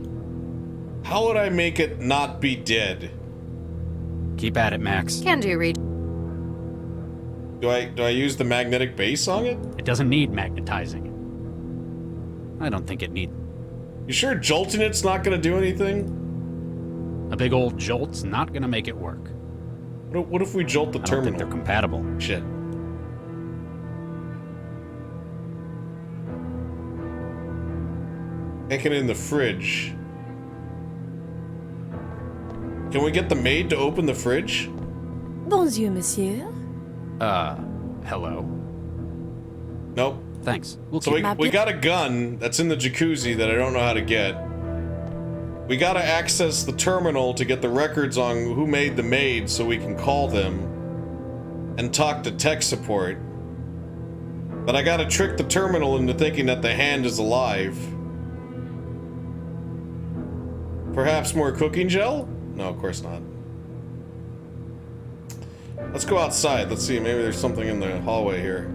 How would I make it not be dead? Keep at it, Max. Can do, Reed. Do I use the magnetic base on it? It doesn't need magnetizing. I don't think it need... You sure jolting it's not gonna do anything? A big old jolt's not gonna make it work. What if we jolt the I don't terminal? think they're compatible. Shit. Can't get it in the fridge. Can we get the maid to open the fridge? Bonjour, monsieur. Hello. Nope. Thanks. We'll So keep we got a gun that's in the jacuzzi that I don't know how to get. We gotta access the terminal to get the records on who made the maid so we can call them and talk to tech support. But I gotta trick the terminal into thinking that the hand is alive. Perhaps more cooking gel? No, of course not. Let's go outside. Let's see. Maybe there's something in the hallway here.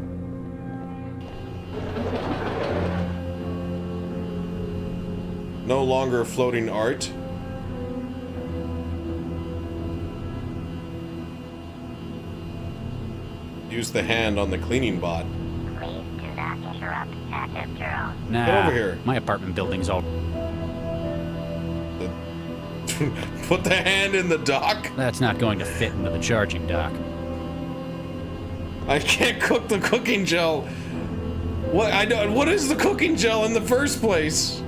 No longer floating art. Use the hand on the cleaning bot. Please do not interrupt active drone. Nah, Get over here. my apartment building's all... Put the hand in the dock. That's not going to fit into the charging dock. I can't cook the cooking gel. What I don't. What is the cooking gel in the first place?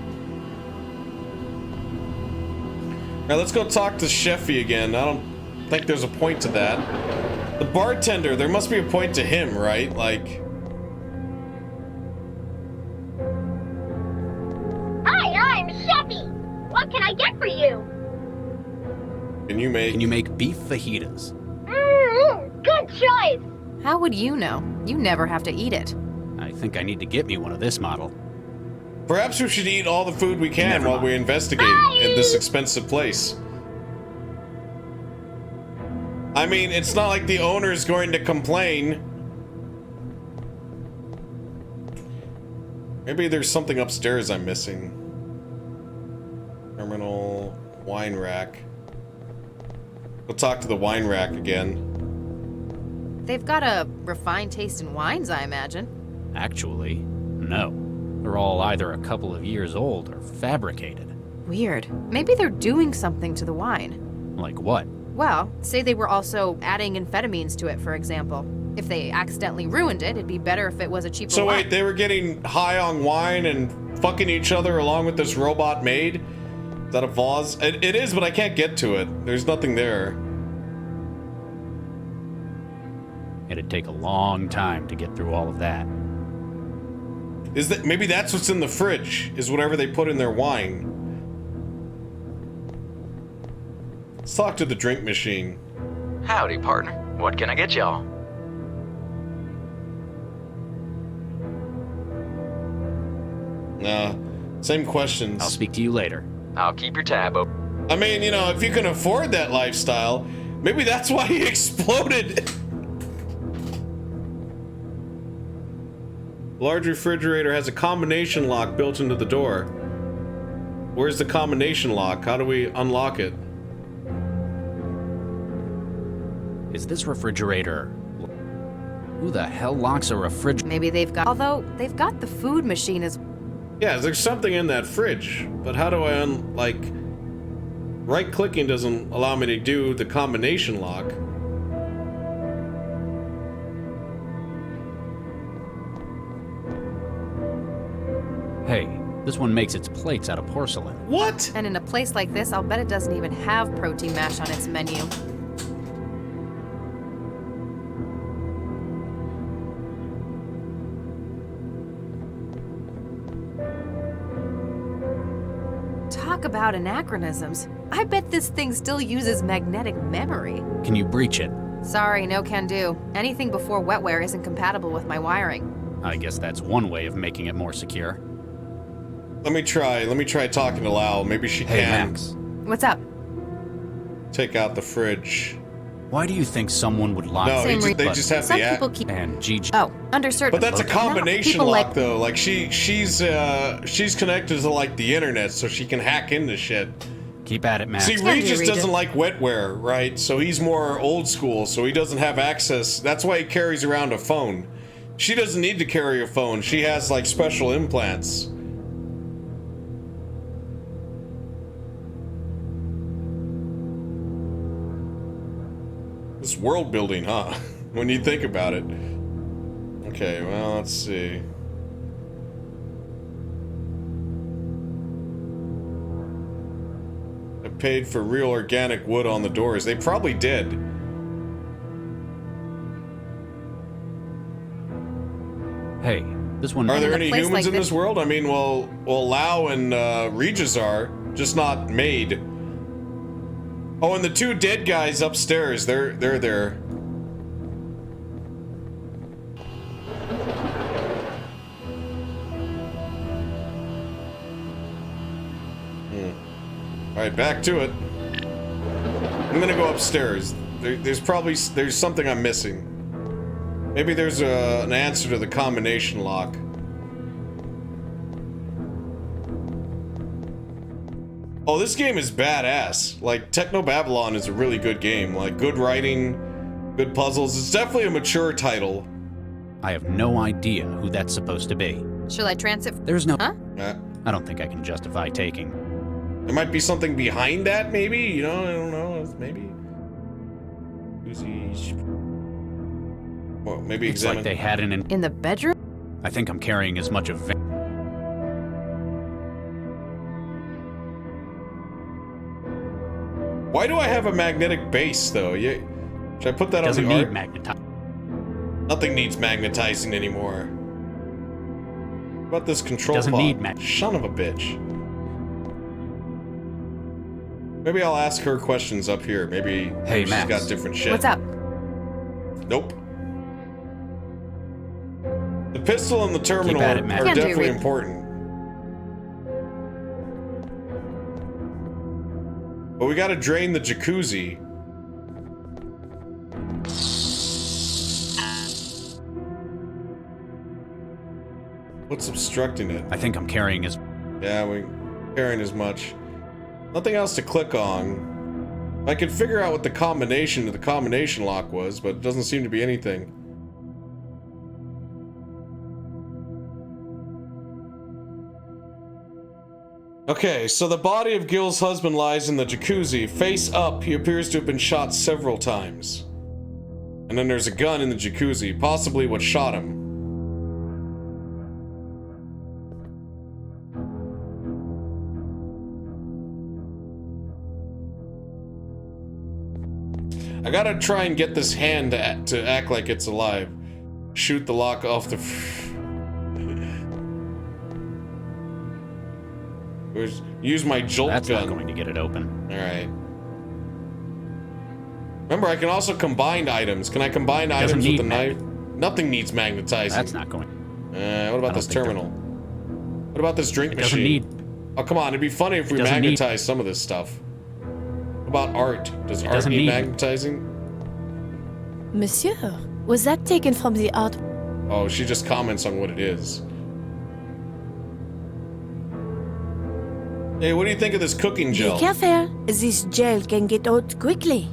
All right, let's go talk to Sheffy again. I don't think there's a point to that. The bartender. There must be a point to him, right? Like. Hi, I'm Sheffy. What can I get for you? Can you make beef fajitas? Good choice. How would you know? You never have to eat it. I think I need to get me one of this model. Perhaps we should eat all the food we can Never while mind. we investigate in this expensive place. I mean, it's not like the owner's going to complain. Maybe there's something upstairs I'm missing. Terminal, wine rack. We'll talk to the wine rack again. They've got a refined taste in wines, I imagine. Actually, no. They're all either a couple of years old or fabricated. Weird. Maybe they're doing something to the wine. Like what? Well, say they were also adding amphetamines to it, for example. If they accidentally ruined it, it'd be better if it was a cheaper So wine. wait, they were getting high on wine and fucking each other along with this robot maid? Is that a vase? It is, but I can't get to it. There's nothing there. It'd take a long time to get through all of that. Is that maybe that's what's in the fridge? Is whatever they put in their wine? Let's talk to the drink machine. Howdy, partner. What can I get y'all? Nah, same questions. I'll speak to you later. I'll keep your tab open. I mean, you know, if you can afford that lifestyle, maybe that's why he exploded. Large refrigerator has a combination lock built into the door. Where's the combination lock? How do we unlock it? Is this refrigerator... Who the hell locks a refrigerator? Maybe they've got... Although, they've got the food machine as... Yeah, there's something in that fridge, but how do I right-clicking doesn't allow me to do the combination lock. Hey, this one makes its plates out of porcelain. What? And in a place like this, I'll bet it doesn't even have protein mash on its menu. Talk about anachronisms. I bet this thing still uses magnetic memory. Can you breach it? Sorry, no can do. Anything before wetware isn't compatible with my wiring. I guess that's one way of making it more secure. Let me try talking to Lau. Maybe she Hey, can Max. What's up? take out the fridge. Why do you think someone would lock... No, Same they reason. just have Some the people keep... And Gigi... Oh, under certain... But that's a combination people lock, like... though. Like she's connected to like the internet, so she can hack into shit. Keep at it, Max. See, Can do, Regis Regis. doesn't like wetware, right? So he's more old school, so he doesn't have access. That's why he carries around a phone. She doesn't need to carry a phone. She has like special implants. world building, huh? When you think about it. Okay, well, let's see. I paid for real organic wood on the doors. They probably did. Hey, this one... Are there In a any place humans like in this world? I mean, well, Lau and Regis are, just not Maid. Oh, and the two dead guys upstairs, they're there. Alright, back to it. I'm gonna go upstairs. There's something I'm missing. Maybe there's an answer to the combination lock. Oh, this game is badass. Like, Technobabylon is a really good game. Like, good writing, good puzzles. It's definitely a mature title. I have no idea who that's supposed to be. Shall I transit? There's no... Huh? I don't think I can justify taking. There might be something behind that, maybe? You know, I don't know. Maybe. Well, maybe It's examine. like they had an... In the bedroom? I think I'm carrying as much of... Why do I have a magnetic base, though? Should I put that Doesn't on the need art? magnetizing. Nothing needs magnetizing anymore. What about this control Doesn't pod? need Son of a bitch. Maybe I'll ask her questions up here. Maybe she's Max. got different shit. What's up? Nope. The pistol and the terminal at it, are Max. Can't do, definitely Reed. important. But we gotta drain the jacuzzi. What's obstructing it? I think I'm carrying as... Yeah, we're carrying as much. Nothing else to click on. I could figure out what the combination of the combination lock was, but it doesn't seem to be anything. Okay, so the body of Gil's husband lies in the jacuzzi. Face up, he appears to have been shot several times. And then there's a gun in the jacuzzi, possibly what shot him. I gotta try and get this hand to act like it's alive. Shoot the lock off the... Use my jolt That's gun. not going to get it open. Alright. Remember, I can also combine items. Can I combine Doesn't items with need the knife? Nothing needs magnetizing. That's not going... What about this think terminal? What about this drink It machine? doesn't need... Oh, come on. It'd be funny if we doesn't need- magnetize some of this stuff. What about art? Does art doesn't need need- magnetizing? Monsieur, was that taken from the art? Oh, she just comments on what it is. Hey, what do you think of this cooking Be gel? careful, this gel can get out quickly.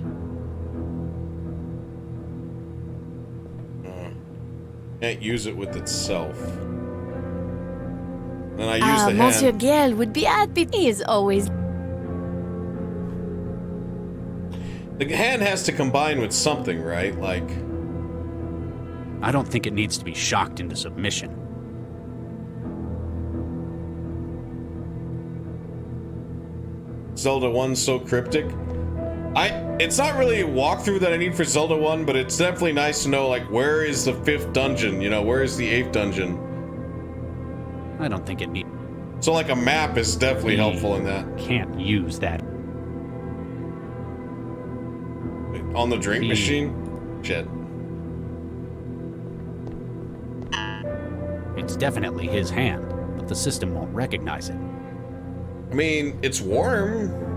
Can't use it with itself. Then I use the Monsieur hand. Gel would be happy. He is always... The hand has to combine with something, right? Like, I don't think it needs to be shocked into submission. Zelda 1 so cryptic. It's not really a walkthrough that I need for Zelda 1, but it's definitely nice to know, like, where is the 5th dungeon? You know, where is the 8th dungeon? I don't think it needs... So, like, a map is definitely helpful in that. Can't use that. On the drink machine? Shit. It's definitely his hand, but the system won't recognize it. I mean, it's warm.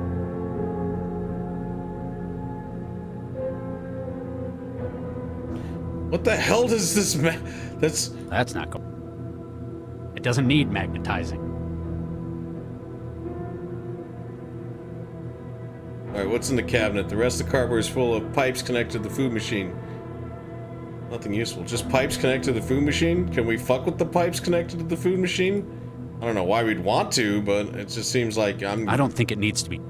What the hell does this That's not going... It doesn't need magnetizing. Alright, what's in the cabinet? The rest of the cardboard is full of pipes connected to the food machine. Nothing useful. Just pipes connected to the food machine? Can we fuck with the pipes connected to the food machine? I don't know why we'd want to, but it just seems like I don't think it needs to be...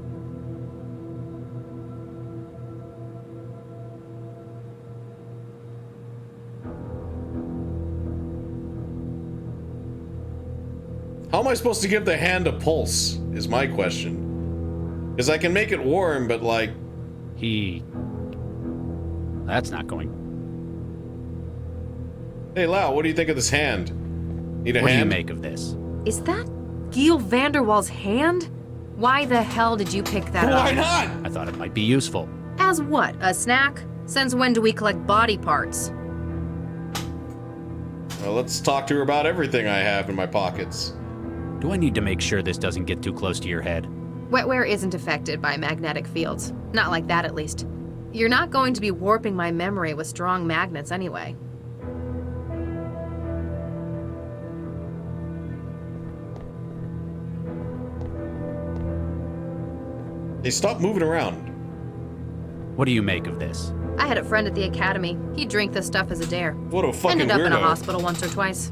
How am I supposed to give the hand a pulse, is my question. Because I can make it warm, but like... That's not going... Hey, Lau, what do you think of this hand? Need a What do you hand? make of this? Is that Gil Vanderwall's hand? Why the hell did you pick that up? Why not? I thought it might be useful. As what, a snack? Since when do we collect body parts? Well, let's talk to her about everything I have in my pockets. Do I need to make sure this doesn't get too close to your head? Wetware isn't affected by magnetic fields. Not like that, at least. You're not going to be warping my memory with strong magnets anyway. Hey, stop moving around. What do you make of this? I had a friend at the academy. He'd drink this stuff as a dare. What a fucking Ended up in a weirdo. hospital once or twice.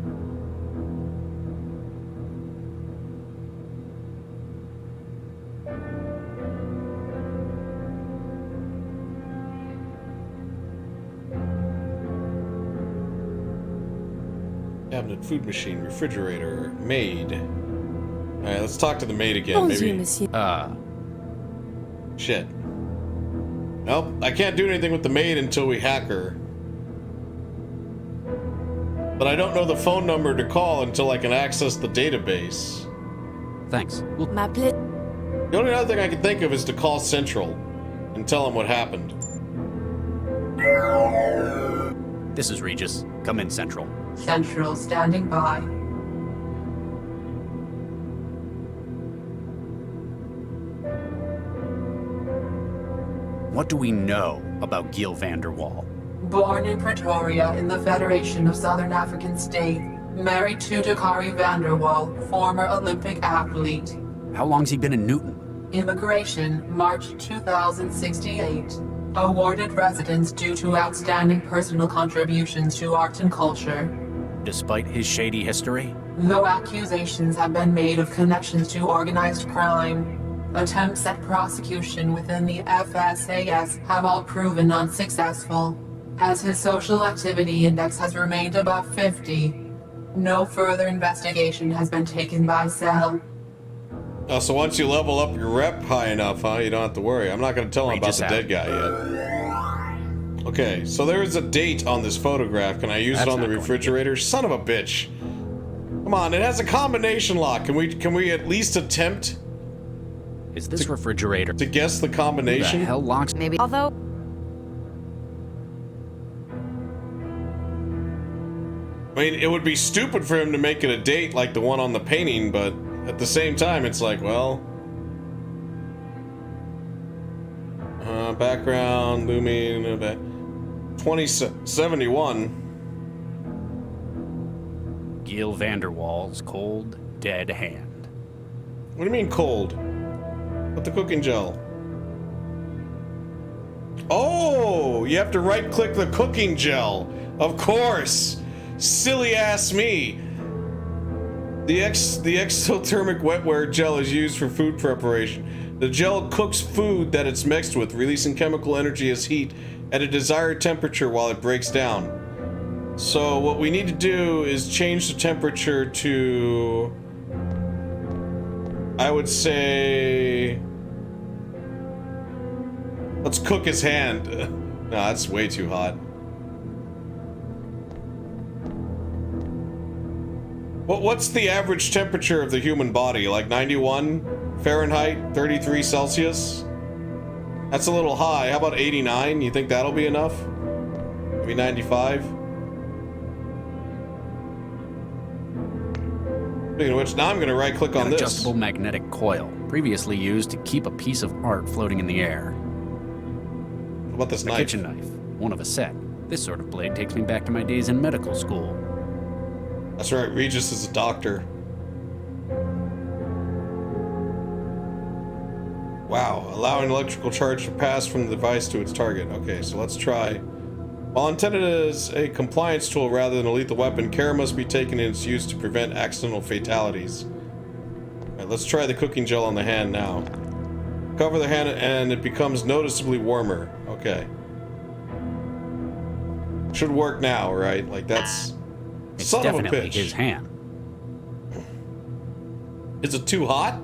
Cabinet, food machine, refrigerator, maid. Alright, let's talk to the maid again, Bonjour, maybe. monsieur. Shit. Nope, I can't do anything with the maid until we hack her. But I don't know the phone number to call until I can access the database. Thanks. Well, M'appelez... The only other thing I can think of is to call Central and tell them what happened. this is Regis. Come in, Central. Central standing by. What do we know about Gil Vanderwall? Born in Pretoria in the Federation of Southern African State, married to Dakari Vanderwall, former Olympic athlete. How long's he been in Newton? Immigration, March 2068. Awarded residence due to outstanding personal contributions to art and culture. Despite his shady history? Though accusations have been made of connections to organized crime, attempts at prosecution within the FSAS have all proven unsuccessful. As his social activity index has remained above 50, no further investigation has been taken by Cell. Oh, so once you level up your rep high enough, huh? You don't have to worry. I'm not going to tell him about Regis the out. dead guy yet. Okay, so there is a date on this photograph. Can I use That's it on the not going to refrigerator? Son of a bitch. Come on, it has a combination lock. Can we at least attempt Is this refrigerator? to guess the Who the combination? hell locks? Maybe. Although, I mean, it would be stupid for him to make it a date like the one on the painting, but at the same time, it's like, well... background, looming, 2071. Gil Vanderwall's cold, dead hand. What do you mean cold? With the cooking gel. Oh, you have to right-click the cooking gel. Of course. Silly ass me. The exothermic wetware gel is used for food preparation. The gel cooks food that it's mixed with, releasing chemical energy as heat at a desired temperature while it breaks down. So what we need to do is change the temperature to, I would say, let's cook his hand. No, that's way too hot. What's the average temperature of the human body? Like 91 Fahrenheit, 33 Celsius? That's a little high. How about 89? You think that'll be enough? Maybe 95? Speaking of which, now I'm going to right-click on An this. adjustable magnetic coil, previously used to keep a piece of art floating in the air. What about this A knife? kitchen knife, one of a set. This sort of blade takes me back to my days in medical school. That's right, Regis is a doctor. Wow, allowing electrical charge to pass from the device to its target. Okay, so let's try. While intended as a compliance tool rather than a lethal weapon, care must be taken in its use to prevent accidental fatalities. Alright, let's try the cooking gel on the hand now. Cover the hand and it becomes noticeably warmer. Okay. Should work now, right? Like that's... It's Son of a definitely bitch. his hand. Is it too hot?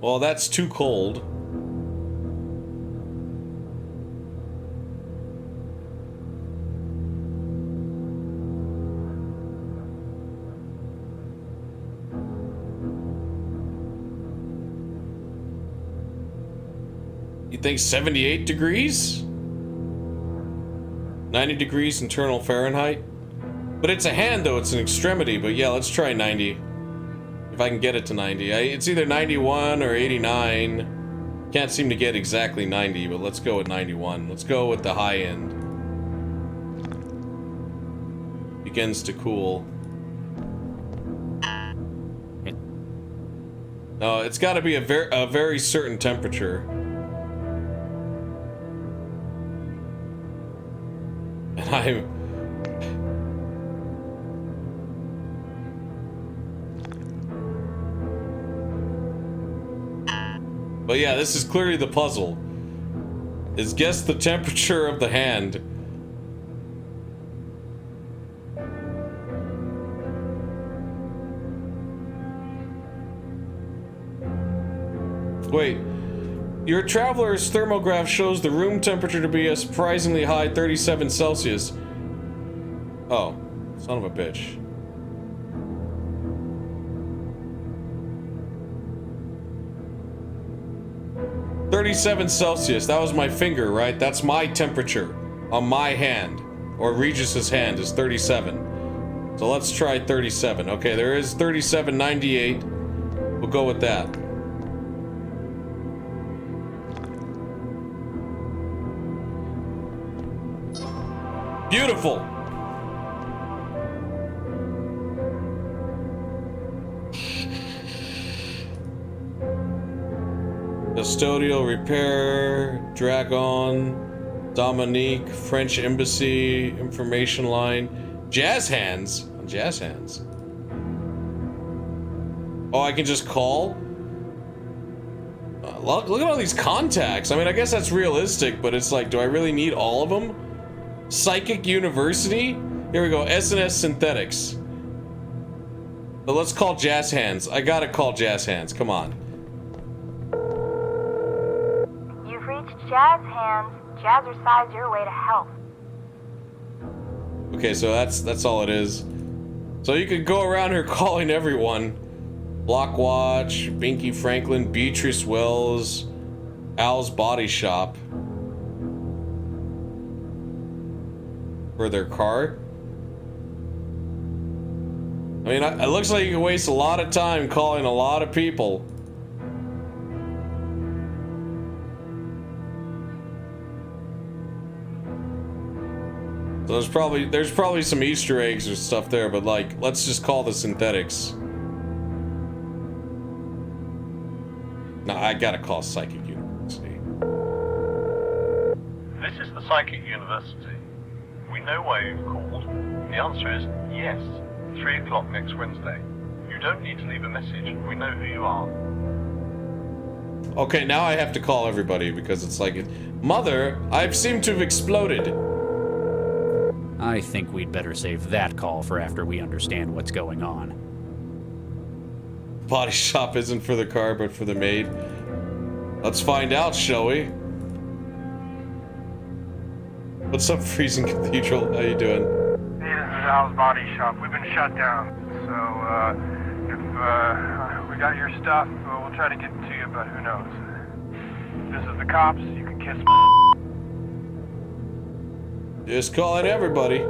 Well, that's too cold. You think 78 degrees? 90 degrees internal Fahrenheit? But it's a hand though, it's an extremity, but yeah, let's try 90. If I can get it to 90. It's either 91 or 89. Can't seem to get exactly 90, but let's go with 91. Let's go with the high end. Begins to cool. No, it's got to be a very certain temperature. And I'm... But yeah, this is clearly the puzzle. Is guess the temperature of the hand. Wait. Your traveler's thermograph shows the room temperature to be a surprisingly high 37 Celsius. Oh, son of a bitch. $37 Celsius. That was my finger, right? That's my temperature on my hand, or Regis's hand is 37. So let's try 37. Okay, there is 37.98. We'll go with that. Beautiful. Custodial repair, Dragon, Dominique, French Embassy, information line, Jazz Hands. Jazz Hands. Oh, I can just call? Look at all these contacts. I mean, I guess that's realistic, but it's like, do I really need all of them? Psychic University? Here we go, S&S Synthetics. But let's call Jazz Hands. I gotta call Jazz Hands, come on. You've reached Jazz Hands. Jazzercise your way to health. Okay, so that's all it is. So you could go around here calling everyone. Blockwatch, Binky Franklin, Beatrice Wells, Al's Body Shop. For their car. I mean, it looks like you can waste a lot of time calling a lot of people. So there's probably some Easter eggs or stuff there, but like, let's just call the synthetics. No, I gotta call Psychic University. This is the Psychic University. We know why you've called. The answer is yes. 3 o'clock next Wednesday. You don't need to leave a message. We know who you are. Okay, now I have to call everybody because it's like, Mother, I've seemed to have exploded. I think we'd better save that call for after we understand what's going on. Body shop isn't for the car, but for the maid. Let's find out, shall we? What's up, Freezing Cathedral? How you doing? Hey, this is Al's Body Shop. We've been shut down. So, if we got your stuff, we'll try to get it to you, but who knows. If this is the cops, you can kiss me. Just calling everybody.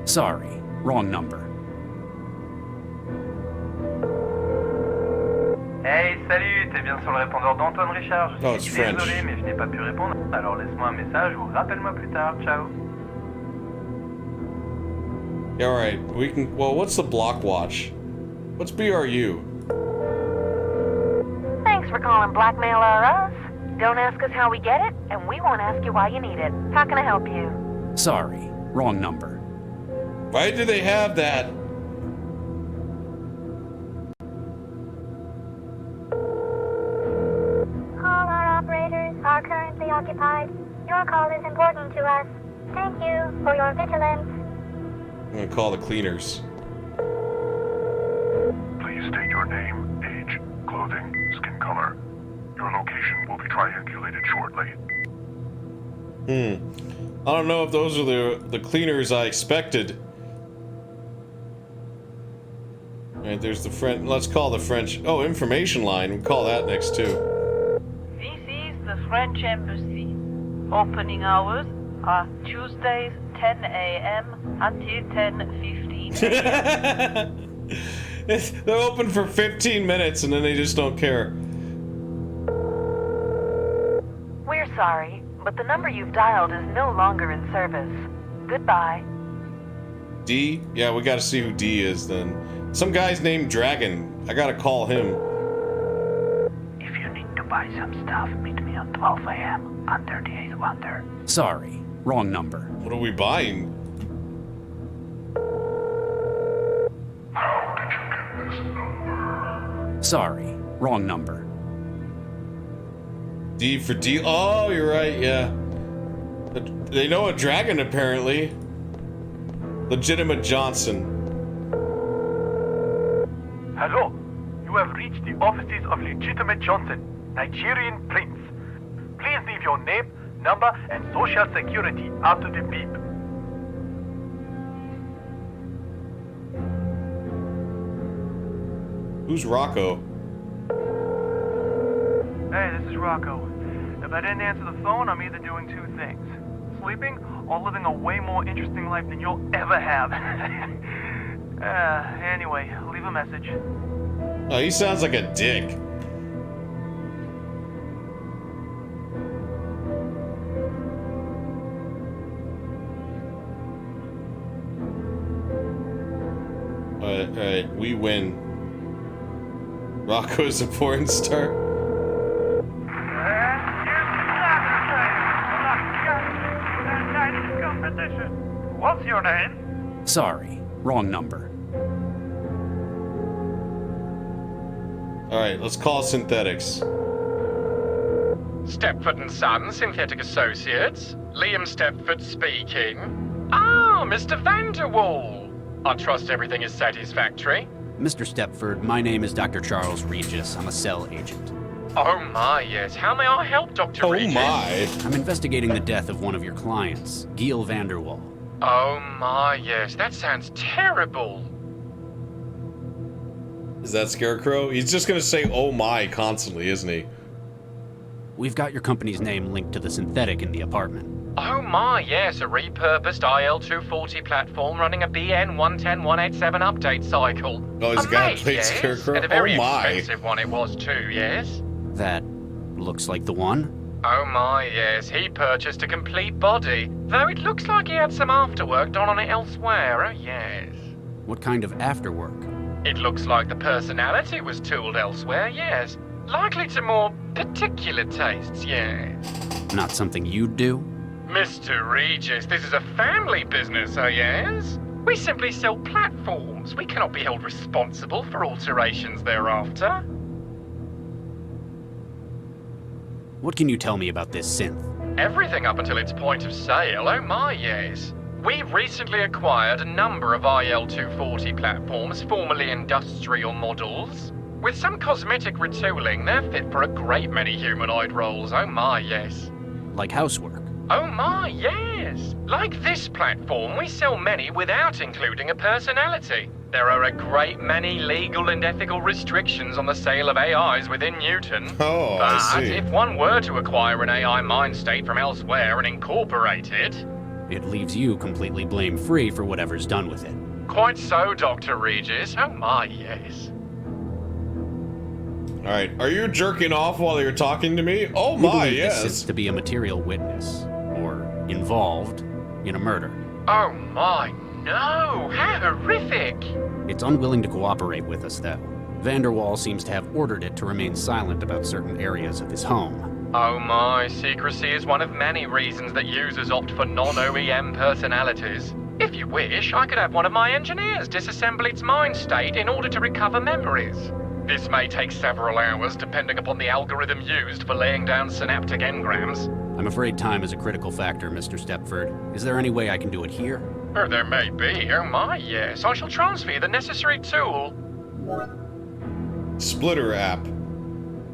Sorry, wrong number. Hey, salut, t'es bien sur le répondeur d'Antoine Richard. Oh, it's French. Désolé, mais je n'ai pas pu répondre. Alors laisse-moi un message ou rappelle-moi plus tard. Ciao. Yeah, alright, we can, well, what's the block watch? What's BRU? Thanks for calling Blackmail or Us. Don't ask us how we get it, and we won't ask you why you need it. How can I help you? Sorry, wrong number. Why do they have that? All our operators are currently occupied. Your call is important to us. Thank you for your vigilance. I'm gonna call the cleaners. Please state your name, age, clothing, skin color. Your location will be triangulated shortly. I don't know if those are the cleaners I expected. Alright, there's the French. Let's call the French. Oh, information line. We'll call that next too. This is the French Embassy. Opening hours are Tuesdays 10 a.m. until 10:15. They're open for 15 minutes and then they just don't care. We're sorry, but the number you've dialed is no longer in service. Goodbye. D? Yeah, we gotta see who D is then. Some guy's named Dragon. I gotta call him. If you need to buy some stuff, meet me at 12 a.m. under the 8th Wonder. Sorry, wrong number. What are we buying? How did you get this number? Sorry, wrong number. D for D. Oh, you're right, yeah. They know a dragon, apparently. Legitimate Johnson. Hello. You have reached the offices of Legitimate Johnson, Nigerian Prince. Please leave your name, number, and social security after the beep. Who's Rocco? Hey, this is Rocco. If I didn't answer the phone, I'm either doing two things. Sleeping or living a way more interesting life than you'll ever have. Anyway, leave a message. Oh, he sounds like a dick. Alright, we win. Rocco's a porn star. What's your name? Sorry, wrong number. Alright, let's call Synthetics. Stepford & Son, Synthetic Associates. Liam Stepford speaking. Ah, Mr. Vanderwall. I trust everything is satisfactory. Mr. Stepford, my name is Dr. Charles Regis. I'm a cell agent. Oh my, yes. How may I help, Dr. Regis? Oh my. I'm investigating the death of one of your clients, Gil Vanderwall. Oh my, yes. That sounds terrible. Is that Scarecrow? He's just gonna say oh my constantly, isn't he? We've got your company's name linked to the synthetic in the apartment. Oh my, yes. A repurposed IL-240 platform running a BN110187 update cycle. Oh, he's got a plate yes. Scarecrow? And a very Oh my. expensive one it was too, yes? That looks like the one. Oh my, yes, he purchased a complete body, though it looks like he had some afterwork done on it elsewhere, oh yes. What kind of afterwork? It looks like the personality was tooled elsewhere, yes. Likely to more particular tastes, yes. Not something you'd do? Mr. Regis, this is a family business, oh yes? We simply sell platforms. We cannot be held responsible for alterations thereafter. What can you tell me about this synth? Everything up until its point of sale, oh my yes. We've recently acquired a number of IL-240 platforms, formerly industrial models. With some cosmetic retooling, they're fit for a great many humanoid roles, oh my yes. Like housework? Oh my yes. Like this platform, we sell many without including a personality. There are a great many legal and ethical restrictions on the sale of AIs within Newton. Oh, but I see. if one were to acquire an AI mind state from elsewhere and incorporate it... It leaves you completely blame-free for whatever's done with it. Quite so, Dr. Regis. Oh my, yes. Alright, are you jerking off while you're talking to me? Oh We my, believe yes. this synth to be a material witness, or involved in a murder. Oh my, no! How horrific! It's unwilling to cooperate with us, though. Vanderwall seems to have ordered it to remain silent about certain areas of his home. Oh my, secrecy is one of many reasons that users opt for non-OEM personalities. If you wish, I could have one of my engineers disassemble its mind state in order to recover memories. This may take several hours, depending upon the algorithm used for laying down synaptic engrams. I'm afraid time is a critical factor, Mr. Stepford. Is there any way I can do it here? Oh, there may be. Oh my, yes. I shall transfer the necessary tool. Splitter app.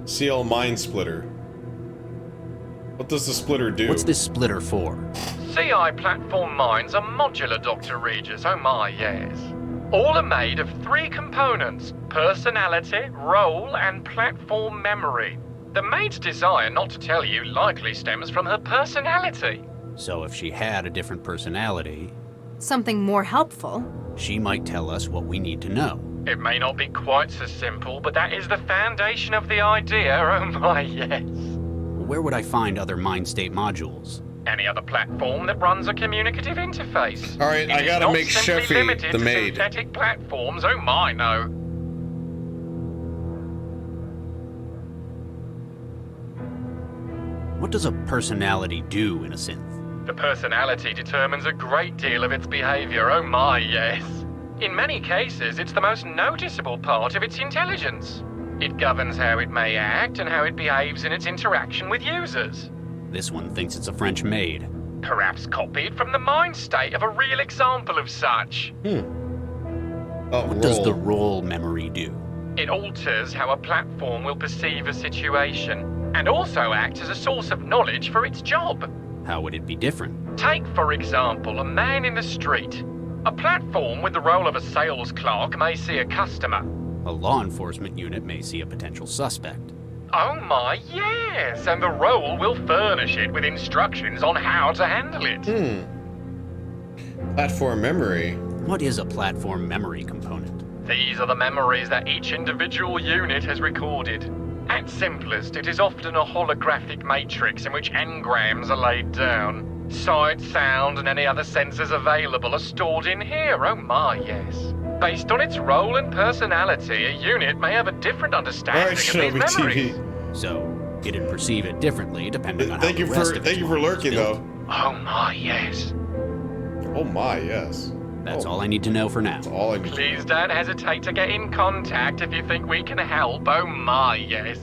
CL Mind Splitter. What does the splitter do? What's this splitter for? CI platform mines are modular, Dr. Regis. Oh my, yes. All are made of 3 components: personality, role, and platform memory. The maid's desire, not to tell you, likely stems from her personality. So if she had a different personality... Something more helpful. She might tell us what we need to know. It may not be quite so simple, but that is the foundation of the idea. Oh my, yes. Where would I find other mind state modules? Any other platform that runs a communicative interface. All right, I gotta make Sheffy the maid. Synthetic platforms. Oh my, no. What does a personality do in a synth? The personality determines a great deal of its behavior. Oh my, yes. In many cases, it's the most noticeable part of its intelligence. It governs how it may act and how it behaves in its interaction with users. This one thinks it's a French maid. Perhaps copied from the mind state of a real example of such. What does the role memory do? It alters how a platform will perceive a situation, and also acts as a source of knowledge for its job. How would it be different? Take, for example, a man in the street. A platform with the role of a sales clerk may see a customer. A law enforcement unit may see a potential suspect. Oh my, yes, and the role will furnish it with instructions on how to handle it. Platform memory. What is a platform memory component? These are the memories that each individual unit has recorded. At simplest, it is often a holographic matrix in which engrams are laid down. Sight, sound, and any other senses available are stored in here. Oh my, yes. Based on its role and personality, a unit may have a different understanding of these memories. So, it'd perceive it differently depending on how the rest of Thank you for lurking, though. Oh my, yes. Oh my, yes. That's all I need to know for now. That's all I need. Please don't hesitate to get in contact if you think we can help. Oh my, yes.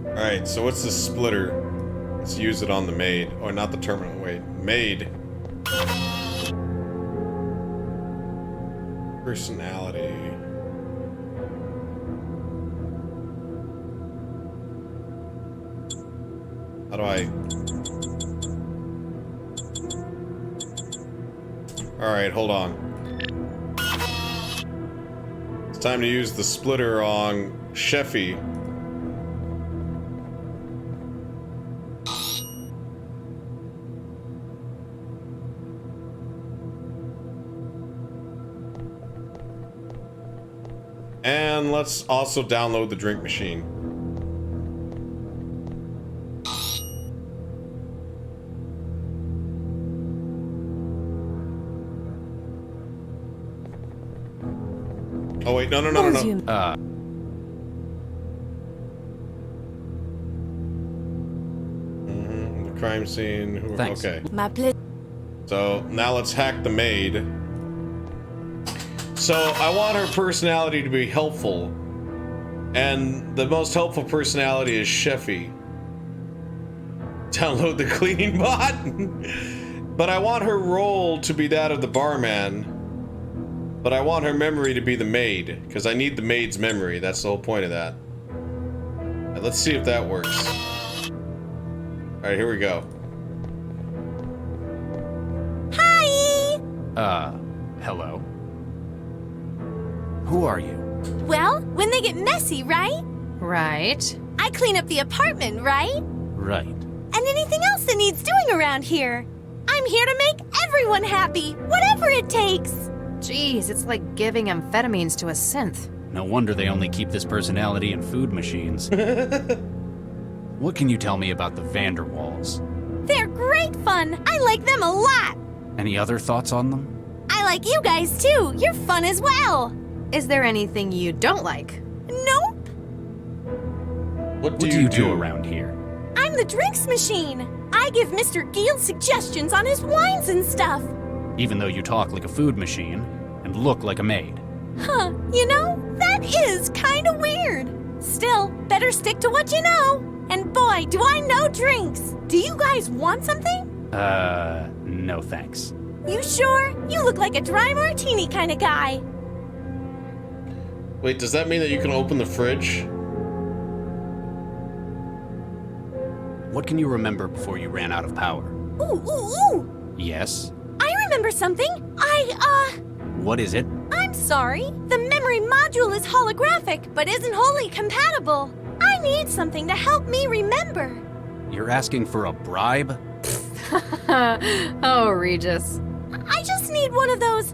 Alright, so what's the splitter? Let's use it on the maid. Or not the terminal, wait. Maid. Personality. How do I... Alright, hold on. It's time to use the splitter on Sheffy. And let's also download the drink machine. Oh wait, no. The crime scene. Thanks. Okay. My pleasure. So now let's hack the maid. So I want her personality to be helpful, and the most helpful personality is Sheffy. Download the cleaning bot. But I want her role to be that of the barman. But I want her memory to be the maid, because I need the maid's memory. That's the whole point of that. Right, let's see if that works. Alright, here we go. Hi! Hello? Who are you? Well, when they get messy, right? Right. I clean up the apartment, right? Right. And anything else that needs doing around here. I'm here to make everyone happy, whatever it takes. Jeez, it's like giving amphetamines to a synth. No wonder they only keep this personality in food machines. What can you tell me about the Vanderwalls? They're great fun. I like them a lot. Any other thoughts on them? I like you guys too. You're fun as well. Is there anything you don't like? Nope. What do you do around here? I'm the drinks machine. I give Mr. Giel suggestions on his wines and stuff. Even though you talk like a food machine and look like a maid. Huh, you know, that is kinda weird. Still, better stick to what you know. And boy, do I know drinks! Do you guys want something? No thanks. You sure? You look like a dry martini kind of guy. Wait, does that mean that you can open the fridge? What can you remember before you ran out of power? Ooh. Yes? I remember something. What is it? I'm sorry. The memory module is holographic, but isn't wholly compatible. I need something to help me remember. You're asking for a bribe? Oh, Regis. I just need one of those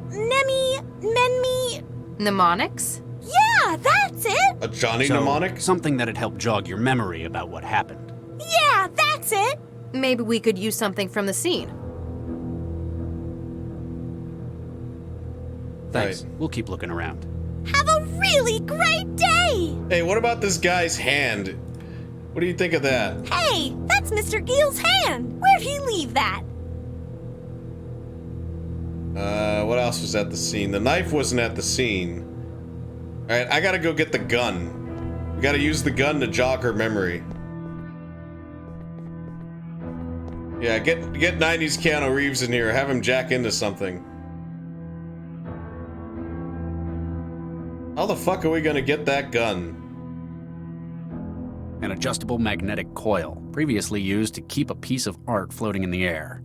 Mnemonics? Yeah, that's it! A Johnny mnemonic? Something that'd help jog your memory about what happened. Yeah, that's it! Maybe we could use something from the scene. Thanks. Right. We'll keep looking around. Have a really great day! Hey, what about this guy's hand? What do you think of that? Hey, that's Mr. Gill's hand! Where'd he leave that? What else was at the scene? The knife wasn't at the scene. Alright, I gotta go get the gun. We gotta use the gun to jog her memory. Yeah, get 90s Keanu Reeves in here. Have him jack into something. How the fuck are we gonna get that gun? An adjustable magnetic coil, previously used to keep a piece of art floating in the air.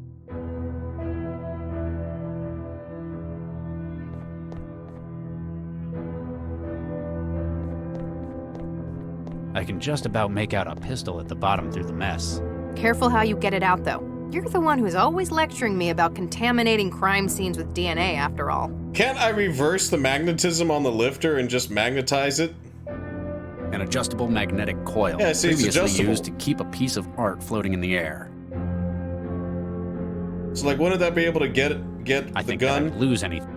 I can just about make out a pistol at the bottom through the mess. Careful how you get it out, though. You're the one who's always lecturing me about contaminating crime scenes with DNA, after all. Can't I reverse the magnetism on the lifter and just magnetize it? An adjustable magnetic coil, Yeah, see, it's previously adjustable. used to keep a piece of art floating in the air. So, like, wouldn't that be able to get I the think gun? I'd lose anything.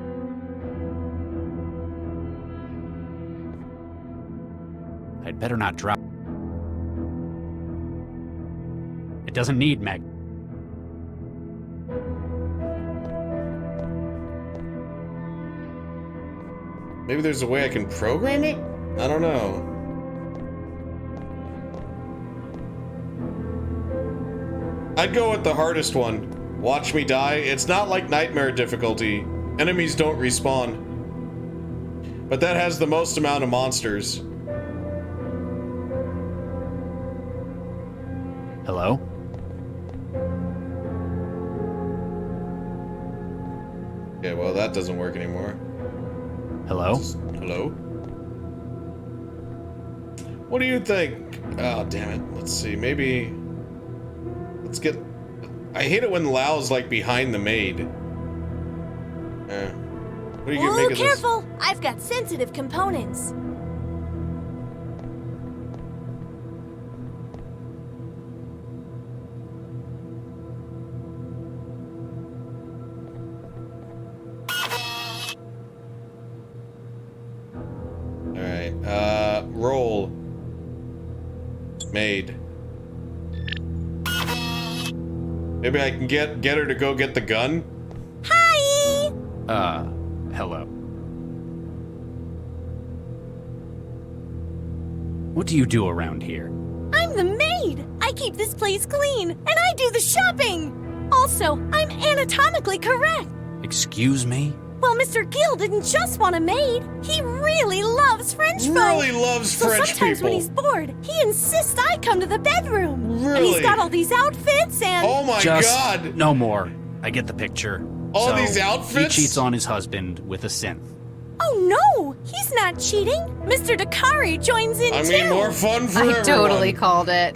I'd better not drop. It doesn't need mag. Maybe there's a way I can program it? I don't know. I'd go with the hardest one. Watch me die. It's not like nightmare difficulty. Enemies don't respawn. But that has the most amount of monsters. Hello? Okay, well, that doesn't work anymore. Hello? Hello? What do you think? Oh, damn it. Let's see. Maybe... Let's get... I hate it when Lau's, like, behind the maid. What do you Ooh, make of careful! I've got sensitive components. this? Alright, roll. Maid. Maybe I can get her to go get the gun? Hi! Hello. What do you do around here? I'm the maid! I keep this place clean, and I do the shopping! Also, I'm anatomically correct! Excuse me? Well, Mr. Gill didn't just want a maid. He really loves French fries. Really loves so French sometimes people. when he's bored, he insists I come to the bedroom. Really? And he's got all these outfits and... Oh my Just god! no more. I get the picture. All So, these outfits? He cheats on his husband with a synth. Oh no! He's not cheating! Mr. Dakari joins in I too! mean, more fun for I everyone. totally called it.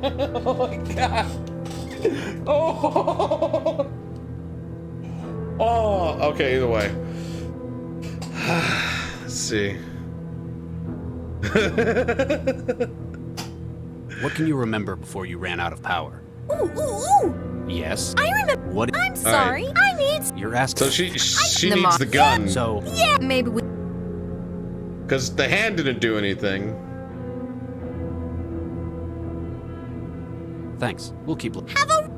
Oh my god. Oh. Oh, okay, either way. Let's see. What can you remember before you ran out of power? Ooh! Yes? I remember... What? I'm sorry. I need... You're asking... So she needs the gun. So... Yeah, maybe we... Because the hand didn't do anything. Thanks. We'll keep looking. Have a...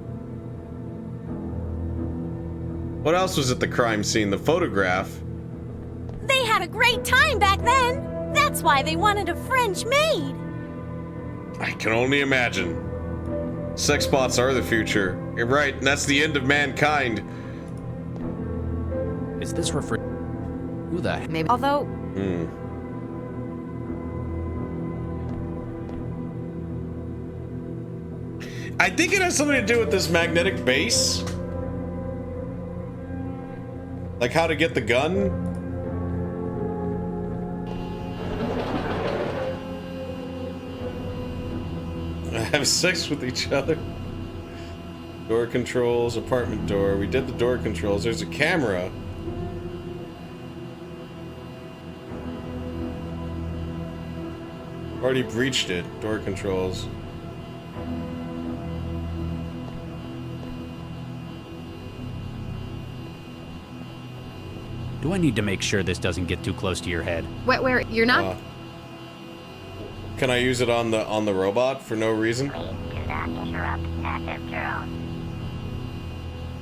What else was at the crime scene? The photograph. They had a great time back then. That's why they wanted a French maid. I can only imagine. Sex bots are the future. You're right, and that's the end of mankind. Is this Who the heck? Maybe. Although. I think it has something to do with this magnetic base. Like how to get the gun. Have sex with each other. Door controls, apartment door. We did the door controls. There's a camera. Already breached it. Door controls. Do I need to make sure this doesn't get too close to your head? Where you're not? Can I use it on the robot for no reason?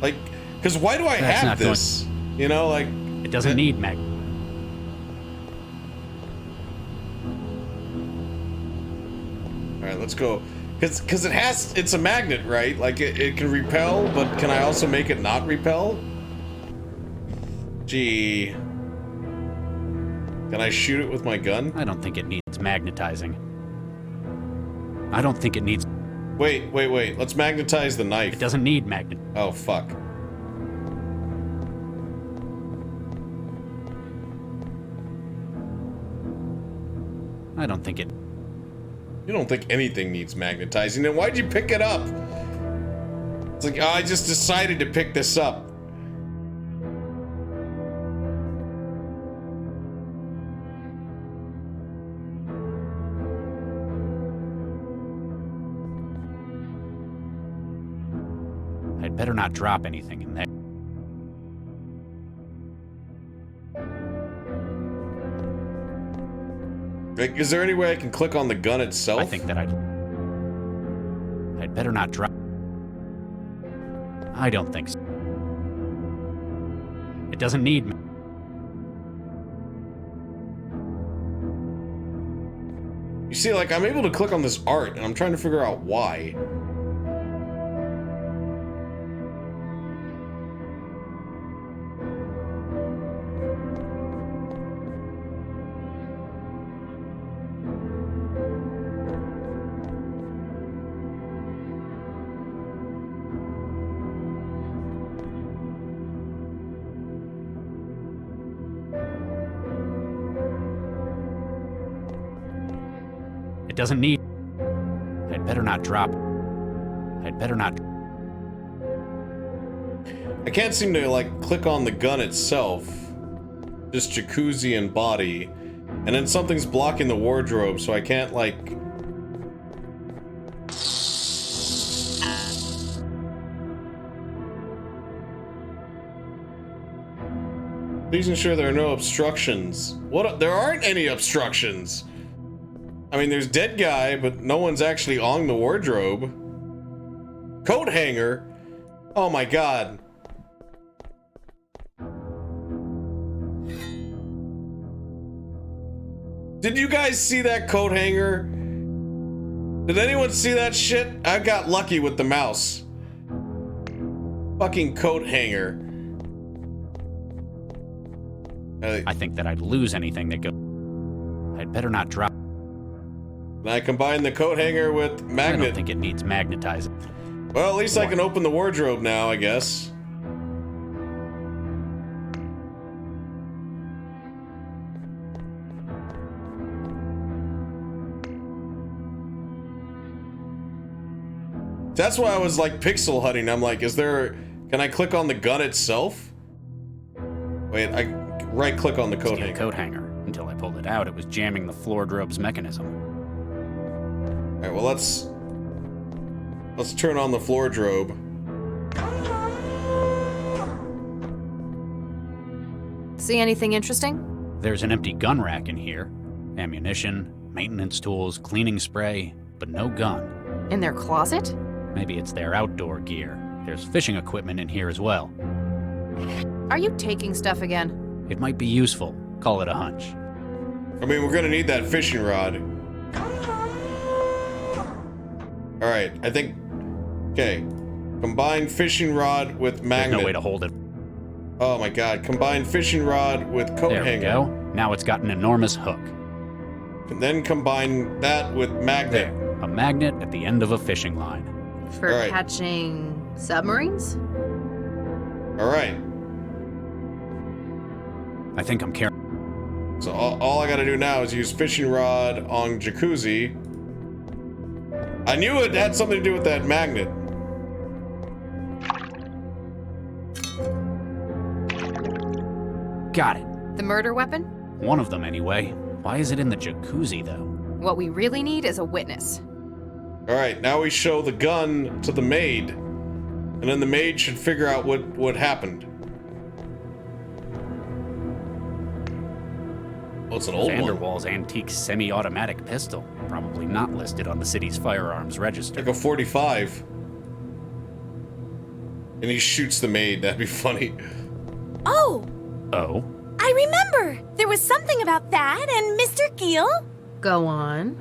Like, because why do I have this? You know, like it doesn't need mag. All right, let's go. Because it's a magnet, right? Like it can repel, but can I also make it not repel? Gee. Can I shoot it with my gun? I don't think it needs magnetizing. I don't think it needs... Wait. Let's magnetize the knife. It doesn't need magnet. Oh, fuck. I don't think it... You don't think anything needs magnetizing, then why'd you pick it up? It's like, oh, I just decided to pick this up. I'd better not drop anything in there. Like, is there any way I can click on the gun itself? I think that I'd better not drop. I don't think so. It doesn't need me. You see, like, I'm able to click on this art, and I'm trying to figure out why. It doesn't need... I'd better not drop. I'd better not... I can't seem to, like, click on the gun itself. Just jacuzzi and body. And then something's blocking the wardrobe, so I can't, like... Please ensure there are no obstructions. What? There aren't any obstructions! I mean, there's dead guy, but no one's actually on the wardrobe. Coat hanger? Oh my god. Did you guys see that coat hanger? Did anyone see that shit? I got lucky with the mouse. Fucking coat hanger. I think that I'd lose anything that goes... I'd better not drop... And I combine the coat hanger with magnet. I don't think it needs magnetizing. Well, at least I can open the wardrobe now, I guess. That's why I was like pixel hunting. I'm like, is there... Can I click on the gun itself? Wait, I right click on the coat hanger. Coat hanger. Until I pulled it out, it was jamming the wardrobe's mechanism. Alright, well let's turn on the wardrobe. See anything interesting? There's an empty gun rack in here. Ammunition, maintenance tools, cleaning spray, but no gun. In their closet? Maybe it's their outdoor gear. There's fishing equipment in here as well. Are you taking stuff again? It might be useful. Call it a hunch. I mean, we're gonna need that fishing rod. Alright, I think... Okay. Combine fishing rod with magnet. There's no way to hold it. Oh my god. Combine fishing rod with coat There hanger. we go. Now it's got an enormous hook. And then combine that with magnet. There. A magnet at the end of a fishing line. For All right. catching submarines? Alright. I think I'm carrying. So all I gotta do now is use fishing rod on jacuzzi. I knew it had something to do with that magnet. Got it. The murder weapon? One of them, anyway. Why is it in the jacuzzi, though? What we really need is a witness. Alright, now we show the gun to the maid. And then the maid should figure out what happened. Oh, it's an old one. Vanderwall's antique semi-automatic pistol. Probably not listed on the city's firearms register. Like a 45. And he shoots the maid. That'd be funny. Oh, Oh? I remember. There was something about that and Mr. Gill. Go on.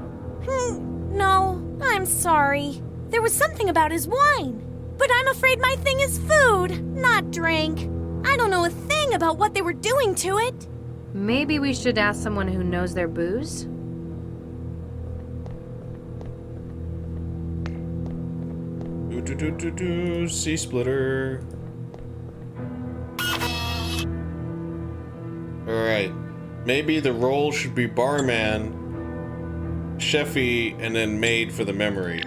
No, I'm sorry. There was something about his wine. But I'm afraid my thing is food, not drink. I don't know a thing about what they were doing to it. Maybe we should ask someone who knows their booze? C-splitter. Alright. Maybe the role should be barman, chefy, and then maid for the memory.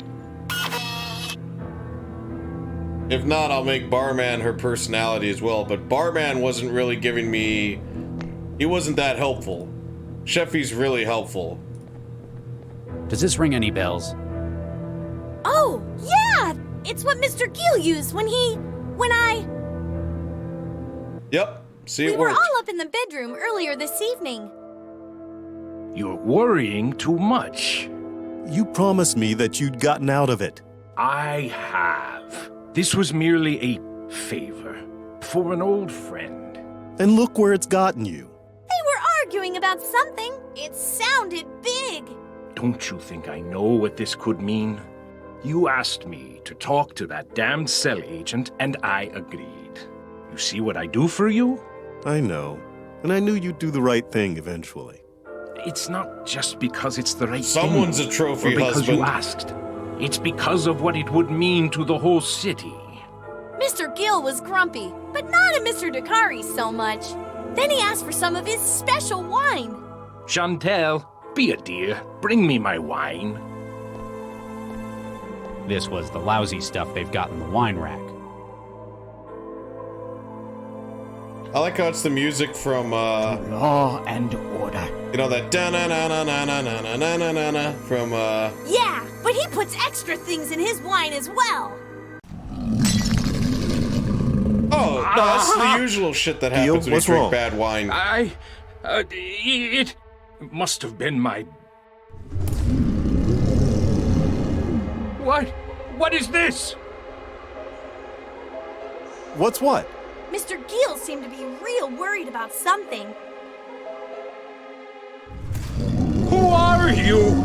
If not, I'll make barman her personality as well, but barman wasn't really giving me... He wasn't that helpful. Chefy's really helpful. Does this ring any bells? Oh, yeah! It's what Mr. Gill used when I... Yep. See, We it were worked. all up in the bedroom earlier this evening. You're worrying too much. You promised me that you'd gotten out of it. I have. This was merely a favor for an old friend. And look where it's gotten you. They were arguing about something. It sounded big. Don't you think I know what this could mean? You asked me to talk to that damned cell agent, and I agreed. You see what I do for you? I know. And I knew you'd do the right thing eventually. It's not just because it's the right Someone's thing. a trophy or because husband. you asked. It's because of what it would mean to the whole city. Mr. Gill was grumpy, but not at Mr. Dakari so much. Then he asked for some of his special wine. Chantel, be a dear. Bring me my wine. This was the lousy stuff they've got in the wine rack. I like how it's the music from, Law and order. You know, that da-na-na-na-na-na-na-na-na-na from, Yeah, but he puts extra things in his wine as well. Oh, no, that's the usual shit that happens when you what's drink wrong? bad wine. It must have been my... What is this? What's what? Mr. Gill seemed to be real worried about something. Who are you?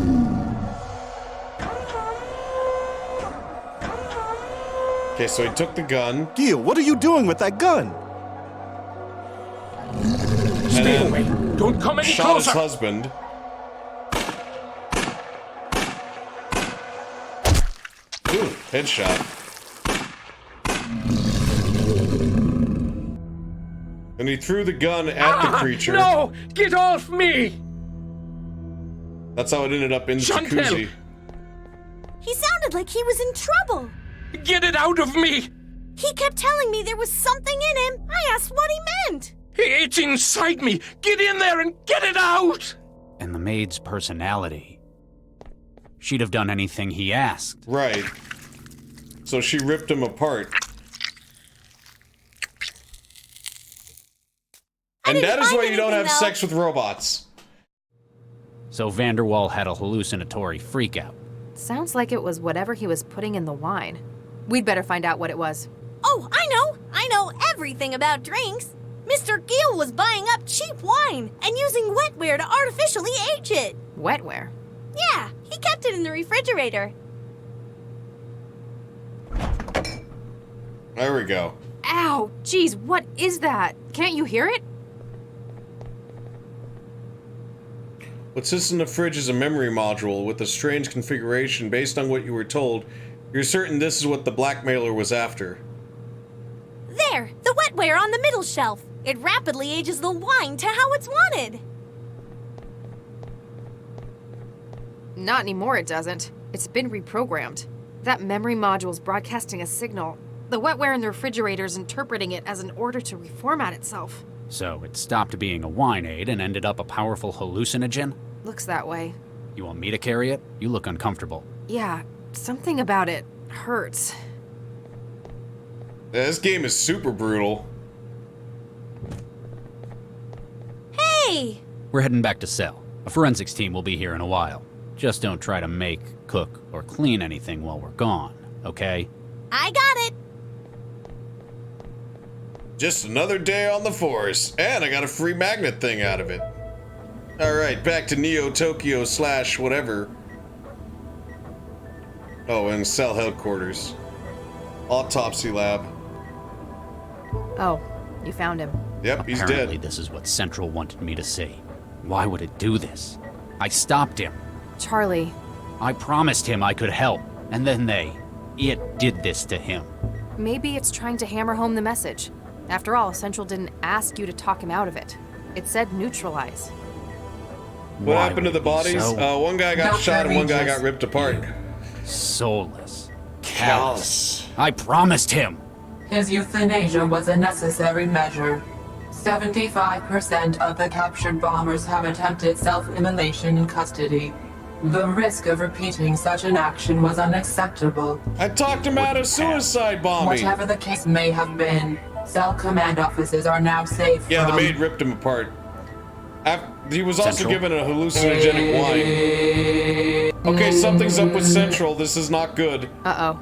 Okay, so he took the gun. Gil, what are you doing with that gun? Stay away. Don't come any Shot closer. his husband. Ooh, headshot. And he threw the gun at the creature. No! Get off me! That's how it ended up in the Chantel! jacuzzi. He sounded like he was in trouble. Get it out of me! He kept telling me there was something in him. I asked what he meant. It's inside me! Get in there and get it out! And the maid's personality. She'd have done anything he asked. Right. So she ripped him apart. And that is why you don't have sex with robots. So Vanderwall had a hallucinatory freakout. Sounds like it was whatever he was putting in the wine. We'd better find out what it was. Oh, I know everything about drinks. Mr. Gill was buying up cheap wine and using wetware to artificially age it. Wetware? Yeah, he kept it in the refrigerator. There we go. Ow! Geez, what is that? Can't you hear it? What sits in the fridge is a memory module with a strange configuration. Based on what you were told, you're certain this is what the blackmailer was after. There! The wetware on the middle shelf! It rapidly ages the wine to how it's wanted! Not anymore, it doesn't. It's been reprogrammed. That memory module's broadcasting a signal. The wetware in the refrigerator's interpreting it as an order to reformat itself. So it stopped being a wine aid and ended up a powerful hallucinogen? Looks that way. You want me to carry it? You look uncomfortable. Yeah, something about it hurts. Yeah, this game is super brutal. Hey! We're heading back to Cell. A forensics team will be here in a while. Just don't try to make, cook, or clean anything while we're gone, okay? I got it! Just another day on the force, and I got a free magnet thing out of it. Alright, back to Neo Tokyo / whatever. Oh, and Cell headquarters. Autopsy lab. Oh, you found him. Yep, he's Apparently dead. this is what Central wanted me to see. Why would it do this? I stopped him. Charlie. I promised him I could help, and then it did this to him. Maybe it's trying to hammer home the message. After all, Central didn't ask you to talk him out of it. It said neutralize. What happened to the bodies? One guy got shot and one guy got ripped apart. Soulless. Callous. I promised him. His euthanasia was a necessary measure. 75% of the captured bombers have attempted self-immolation in custody. The risk of repeating such an action was unacceptable. I talked him out of suicide bombing. Whatever the case may have been, Cell command offices are now safe Yeah, from... the maid ripped him apart. He was also Central? given a hallucinogenic wine. Okay, something's up with Central. This is not good. Uh-oh.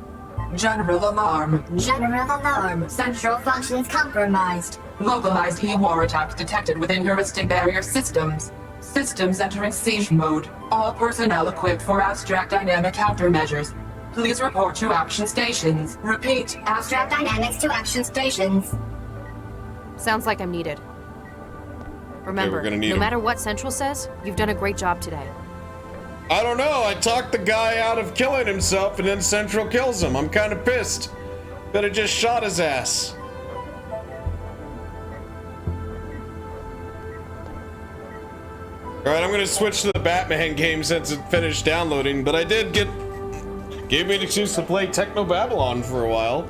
General alarm. General alarm. Central functions compromised. Localized E-war attacks detected within heuristic barrier systems. Systems entering siege mode. All personnel equipped for abstract dynamic countermeasures. Please report to action stations. Repeat. Abstract dynamics to action stations. Sounds like I'm needed. Remember, we're gonna need no him. matter what Central says, you've done a great job today. I don't know. I talked the guy out of killing himself and then Central kills him. I'm kind of pissed. Could have just shot his ass. Alright, I'm gonna switch to the Batman game since it finished downloading, but I did gave me an excuse to play Technobabylon for a while.